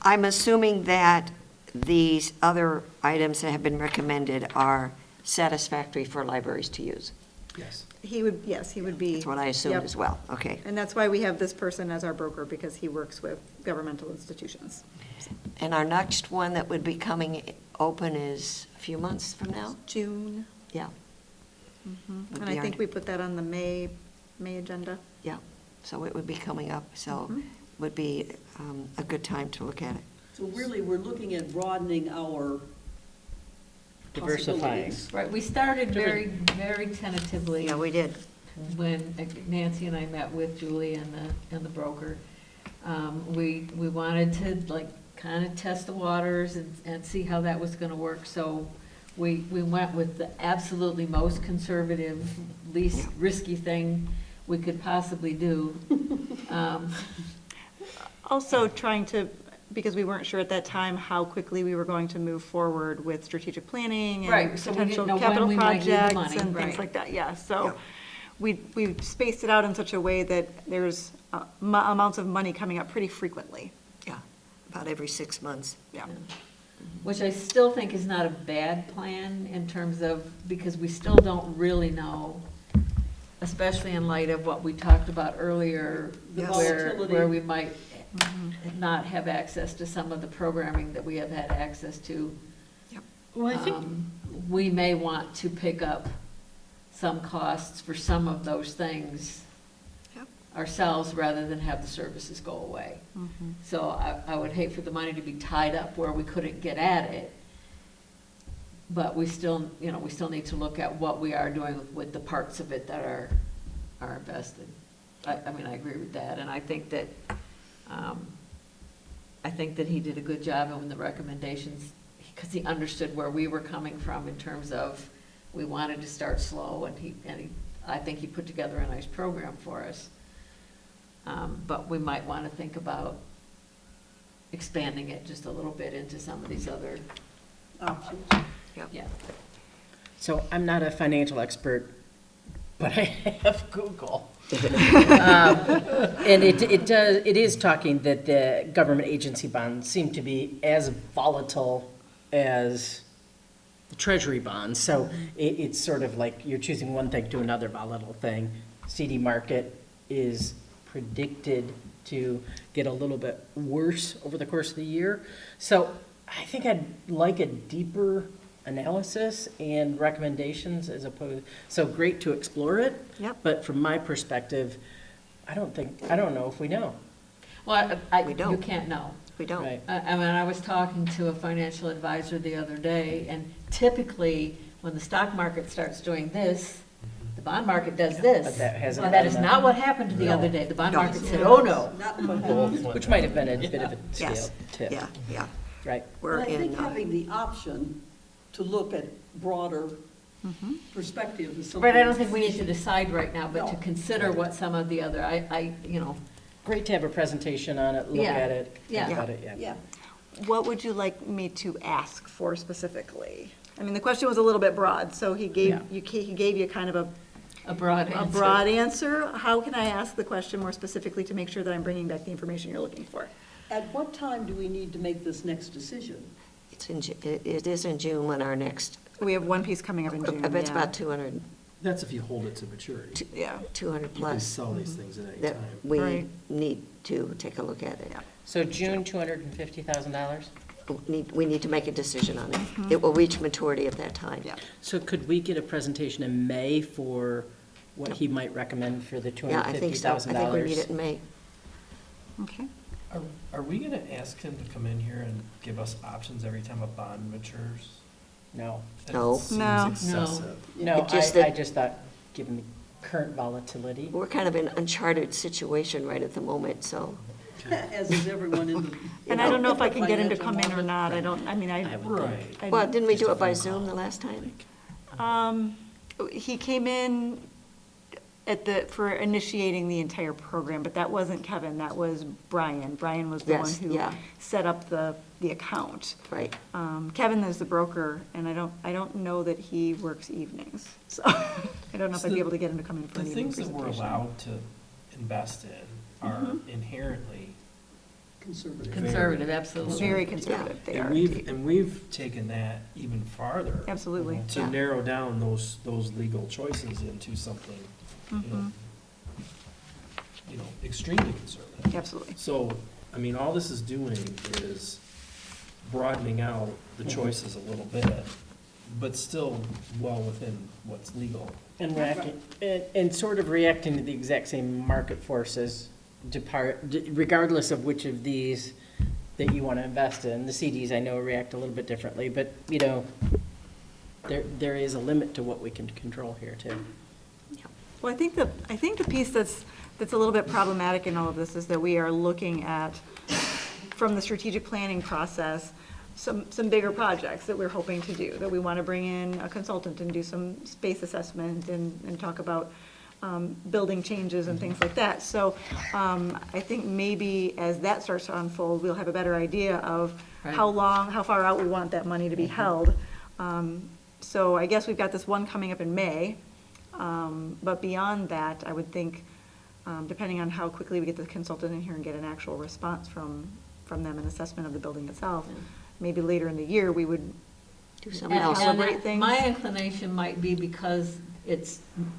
[SPEAKER 1] I'm assuming that these other items that have been recommended are satisfactory for libraries to use.
[SPEAKER 6] Yes.
[SPEAKER 3] He would, yes, he would be.
[SPEAKER 1] That's what I assumed
[SPEAKER 3] Yep.
[SPEAKER 1] as well. Okay.
[SPEAKER 3] And that's why we have this person as our broker, because he works with governmental institutions.
[SPEAKER 1] And our next one that would be coming open is a few months from now?
[SPEAKER 3] June.
[SPEAKER 1] Yeah. Would
[SPEAKER 3] And
[SPEAKER 1] be
[SPEAKER 3] I
[SPEAKER 1] our-
[SPEAKER 3] think we put that on the May agenda.
[SPEAKER 1] Yeah, so it would be coming up, so
[SPEAKER 3] Mhm.
[SPEAKER 1] would be a good time to look at it.
[SPEAKER 4] So really, we're looking at broadening our
[SPEAKER 7] Diversifying.
[SPEAKER 4] possibilities.
[SPEAKER 8] Right, we started very, very tentatively.
[SPEAKER 1] Yeah, we did.
[SPEAKER 8] When Nancy and I met with Julie and the broker. We wanted to like kind of test the waters and see how that was gonna work. So we went with the absolutely most conservative, least risky thing we could possibly do.
[SPEAKER 3] Also trying to, because we weren't sure at that time how quickly we were going to move forward with strategic planning
[SPEAKER 8] Right,
[SPEAKER 3] and
[SPEAKER 8] so we didn't
[SPEAKER 3] potential
[SPEAKER 8] know when
[SPEAKER 3] capital
[SPEAKER 8] we might need the
[SPEAKER 3] projects
[SPEAKER 8] money,
[SPEAKER 3] and
[SPEAKER 8] right.
[SPEAKER 3] things like that, yeah.
[SPEAKER 1] Yeah.
[SPEAKER 3] So we spaced it out in such a way that there's amounts of money coming up pretty frequently.
[SPEAKER 1] Yeah, about every 6 months.
[SPEAKER 3] Yeah.
[SPEAKER 8] Which I still think is not a bad plan in terms of, because we still don't really know, especially in light of what we talked about earlier,
[SPEAKER 4] The
[SPEAKER 8] where
[SPEAKER 4] volatility.
[SPEAKER 8] we might not have access to some of the programming that we have had access to.
[SPEAKER 7] Well, I think,
[SPEAKER 8] We may want to pick up some costs for some of those things
[SPEAKER 1] Yep.
[SPEAKER 8] ourselves rather than have the services go away. So I would hate for the money to be tied up where we couldn't get at it. But we still, we still need to look at what we are doing with the parts of it that are invested. I mean, I agree with that, and I think that he did a good job in the recommendations, because he understood where we were coming from in terms of, we wanted to start slow, and I think he put together a nice program for us. But we might want to think about expanding it just a little bit into some of these other,
[SPEAKER 4] Options.
[SPEAKER 8] yeah.
[SPEAKER 7] so I'm not a financial expert, but I have Google. And it is talking that the government agency bonds seem to be as volatile as the treasury bonds. So it's sort of like you're choosing one thing to another volatile thing. CD market is predicted to get a little bit worse over the course of the year. So I think I'd like a deeper analysis and recommendations as opposed, so great to explore it.
[SPEAKER 1] Yep.
[SPEAKER 7] But from my perspective, I don't know if we know.
[SPEAKER 8] Well,
[SPEAKER 1] We don't.
[SPEAKER 8] you can't know.
[SPEAKER 1] We don't.
[SPEAKER 7] Right.
[SPEAKER 8] I mean, I was talking to a financial advisor the other day, and typically, when the stock market starts doing this, the bond market does this.
[SPEAKER 7] But that hasn't
[SPEAKER 8] And that
[SPEAKER 7] done
[SPEAKER 8] is
[SPEAKER 7] that.
[SPEAKER 8] not what happened the other day. The bond
[SPEAKER 1] No.
[SPEAKER 8] market said, oh, no.
[SPEAKER 4] Not what happened.
[SPEAKER 7] Which might have been a bit of a
[SPEAKER 1] Yes.
[SPEAKER 7] scale tip.
[SPEAKER 1] Yeah, yeah.
[SPEAKER 7] Right.
[SPEAKER 1] We're
[SPEAKER 4] But I
[SPEAKER 1] in,
[SPEAKER 4] think having the option to look at broader perspective is something.
[SPEAKER 8] Right, I don't think we need to decide right now, but to
[SPEAKER 4] No.
[SPEAKER 8] consider what some of the other,
[SPEAKER 7] Great to have a presentation on it, look
[SPEAKER 8] Yeah.
[SPEAKER 7] at it,
[SPEAKER 8] Yeah.
[SPEAKER 7] think about it, yeah.
[SPEAKER 4] Yeah,
[SPEAKER 3] What would you like me to ask for specifically? I mean, the question was a little bit broad, so he
[SPEAKER 7] Yeah.
[SPEAKER 3] gave you kind of
[SPEAKER 8] a broad answer.
[SPEAKER 3] a broad answer. How can I ask the question more specifically to make sure that I'm bringing back the information you're looking for?
[SPEAKER 4] At what time do we need to make this next decision?
[SPEAKER 1] It is in June when our next,
[SPEAKER 3] We have one piece coming up in June,
[SPEAKER 1] I bet it's
[SPEAKER 3] yeah.
[SPEAKER 1] about 200,
[SPEAKER 2] That's if you hold it to maturity.
[SPEAKER 3] Yeah.
[SPEAKER 1] 200
[SPEAKER 2] You can
[SPEAKER 1] plus
[SPEAKER 2] sell these things at any
[SPEAKER 1] that
[SPEAKER 2] time.
[SPEAKER 1] we
[SPEAKER 3] Right.
[SPEAKER 1] need to take a look at it.
[SPEAKER 7] So June, $250,000?
[SPEAKER 1] We need to make a decision on it. It will reach maturity at that time.
[SPEAKER 3] Yeah.
[SPEAKER 7] So could we get a presentation in May for what he might recommend for the
[SPEAKER 1] Yeah, I think so. I
[SPEAKER 7] $250,000?
[SPEAKER 1] think we need it in May.
[SPEAKER 3] Okay.
[SPEAKER 10] Are we gonna ask him to come in here and give us options every time a bond matures?
[SPEAKER 7] No.
[SPEAKER 10] That
[SPEAKER 1] No.
[SPEAKER 10] seems
[SPEAKER 3] No.
[SPEAKER 10] excessive.
[SPEAKER 7] No,
[SPEAKER 1] It just
[SPEAKER 7] I
[SPEAKER 1] that-
[SPEAKER 7] just thought, given the current volatility.
[SPEAKER 1] We're kind of in an uncharted situation right at the moment, so.
[SPEAKER 4] As is everyone in the.
[SPEAKER 3] And I don't know if I can get him to
[SPEAKER 4] financial
[SPEAKER 3] come in or
[SPEAKER 4] market.
[SPEAKER 3] not, I don't, I mean,
[SPEAKER 7] I would
[SPEAKER 10] Right.
[SPEAKER 7] think.
[SPEAKER 1] Well, didn't we
[SPEAKER 2] Just
[SPEAKER 1] do
[SPEAKER 2] a
[SPEAKER 1] it by
[SPEAKER 2] phone
[SPEAKER 1] Zoom
[SPEAKER 2] call.
[SPEAKER 1] the last time?
[SPEAKER 3] He came in for initiating the entire program, but that wasn't Kevin, that was Brian. Brian was the one
[SPEAKER 1] Yes,
[SPEAKER 3] who
[SPEAKER 1] yeah.
[SPEAKER 3] set up the account.
[SPEAKER 1] Right.
[SPEAKER 3] Kevin is the broker, and I don't know that he works evenings, so I don't know if I'd be able to get him to come in for
[SPEAKER 10] The
[SPEAKER 3] an evening
[SPEAKER 10] things that
[SPEAKER 3] presentation.
[SPEAKER 10] we're allowed to invest in are inherently,
[SPEAKER 4] Conservative.
[SPEAKER 8] Conservative, absolutely.
[SPEAKER 3] Very conservative, they are.
[SPEAKER 10] and we've taken that even farther.
[SPEAKER 3] Absolutely.
[SPEAKER 10] To
[SPEAKER 1] Yeah.
[SPEAKER 10] narrow down those legal choices into something, extremely conservative.
[SPEAKER 3] Absolutely.
[SPEAKER 10] So, I mean, all this is doing is broadening out the choices a little bit, but still well within what's legal.
[SPEAKER 7] And sort of reacting to the exact same market forces, regardless of which of these that you want to invest in. The CDs, I know, react a little bit differently, but, there is a limit to what we can control here, too.
[SPEAKER 3] Well, I think the piece that's a little bit problematic in all of this is that we are looking at, from the strategic planning process, some bigger projects that we're hoping to do, that we want to bring in a consultant and do some space assessment and talk about building changes and things like that. So I think maybe as that starts to unfold, we'll have a better idea of
[SPEAKER 8] Right.
[SPEAKER 3] how far out we want that money to be held. So I guess we've got this one coming up in May. But beyond that, I would think, depending on how quickly we get the consultant in here and get an actual response from them, an assessment of the building itself, maybe later in the year, we would
[SPEAKER 1] Do
[SPEAKER 8] And-
[SPEAKER 1] something else.
[SPEAKER 8] and
[SPEAKER 3] Calibrate things.
[SPEAKER 8] My inclination might be because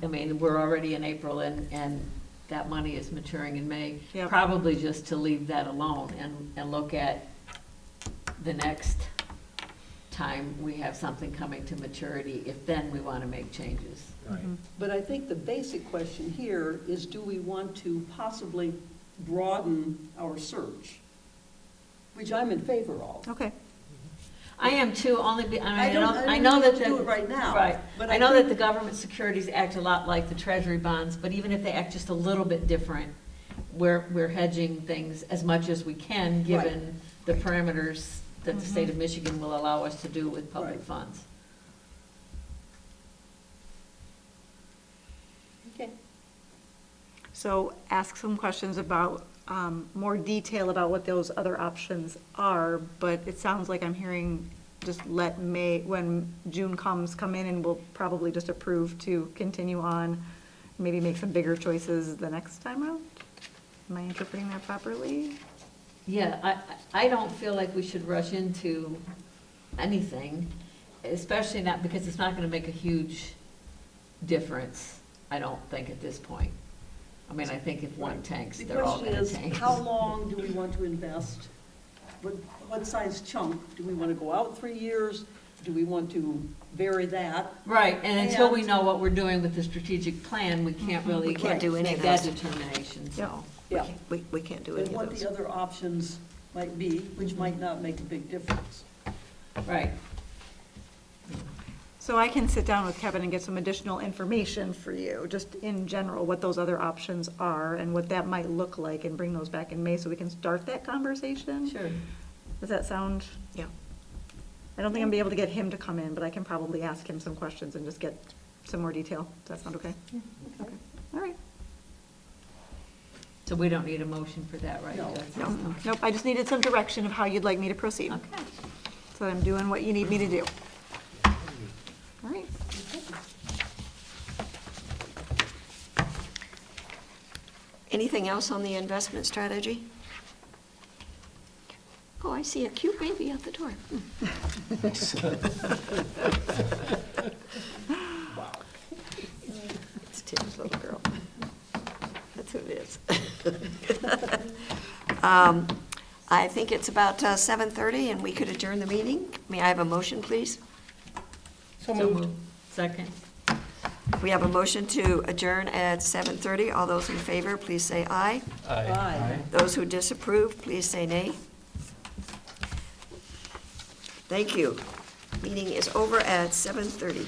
[SPEAKER 8] we're already in April and that money is maturing in May.
[SPEAKER 3] Yep.
[SPEAKER 8] Probably just to leave that alone and look at the next time we have something coming to maturity, if then we want to make changes.
[SPEAKER 2] Right.
[SPEAKER 4] But I think the basic question here is, do we want to possibly broaden our search? Which I'm in favor of.
[SPEAKER 3] Okay.
[SPEAKER 8] I am too,
[SPEAKER 4] I don't
[SPEAKER 8] know that
[SPEAKER 4] need to do it right now.
[SPEAKER 8] Right,
[SPEAKER 4] but
[SPEAKER 8] I know that
[SPEAKER 4] think-
[SPEAKER 8] the government securities act a lot like the treasury bonds, but even if they act just a little bit different, we're hedging things as much as we can, given the parameters that the state of Michigan will allow us to do with public
[SPEAKER 4] Right.
[SPEAKER 8] funds.
[SPEAKER 4] Okay.
[SPEAKER 3] So ask some questions about, more detail about what those other options are, but it sounds like I'm hearing just let May, when June comes, come in and we'll probably just approve to continue on, maybe make some bigger choices the next time around? Am I interpreting that properly?
[SPEAKER 8] Yeah, I don't feel like we should rush into anything, especially not, because it's not gonna make a huge difference, I don't think, at this point. I mean, I think if one tanks,
[SPEAKER 4] The
[SPEAKER 8] they're all
[SPEAKER 4] question
[SPEAKER 8] gonna
[SPEAKER 4] is,
[SPEAKER 8] tank.
[SPEAKER 4] how long do we want to invest? What size chunk? Do we want to go out 3 years? Do we want to vary that?
[SPEAKER 8] Right, and until we
[SPEAKER 4] And-
[SPEAKER 8] know what we're doing with the strategic plan, we can't really
[SPEAKER 1] We can't do any
[SPEAKER 8] make
[SPEAKER 1] of
[SPEAKER 8] that
[SPEAKER 1] those.
[SPEAKER 8] determination, so.
[SPEAKER 4] Yeah.
[SPEAKER 1] We can't do
[SPEAKER 4] And
[SPEAKER 1] any of
[SPEAKER 4] what
[SPEAKER 1] those.
[SPEAKER 4] the other options might be, which might not make a big difference.
[SPEAKER 8] Right,
[SPEAKER 3] So I can sit down with Kevin and get some additional information for you, just in general, what those other options are and what that might look like, and bring those back in May so we can start that conversation?
[SPEAKER 8] sure.
[SPEAKER 3] Does that sound?
[SPEAKER 1] Yeah.
[SPEAKER 3] I don't think I'm gonna be able to get him to come in, but I can probably ask him some questions and just get some more detail. Does that sound okay? Okay. All right.
[SPEAKER 8] So we don't need a motion for that, right?
[SPEAKER 4] No.
[SPEAKER 8] That's-
[SPEAKER 3] No, nope, I just needed some direction of how you'd like me to proceed,
[SPEAKER 8] Okay.
[SPEAKER 3] so that I'm doing what you need me to do. All right.
[SPEAKER 1] Anything else on the investment strategy? Oh, I see a cute baby at the door.
[SPEAKER 10] Wow.
[SPEAKER 1] It's Tim's little girl. That's who it is. I think it's about 7:30, and we could adjourn the meeting. May I have a motion, please?
[SPEAKER 7] So moved.
[SPEAKER 8] Second.
[SPEAKER 1] We have a motion to adjourn at 7:30. All those in favor, please say aye.
[SPEAKER 4] Aye.
[SPEAKER 1] Those who disapprove, please say nay. Thank you. Meeting is over at 7:30.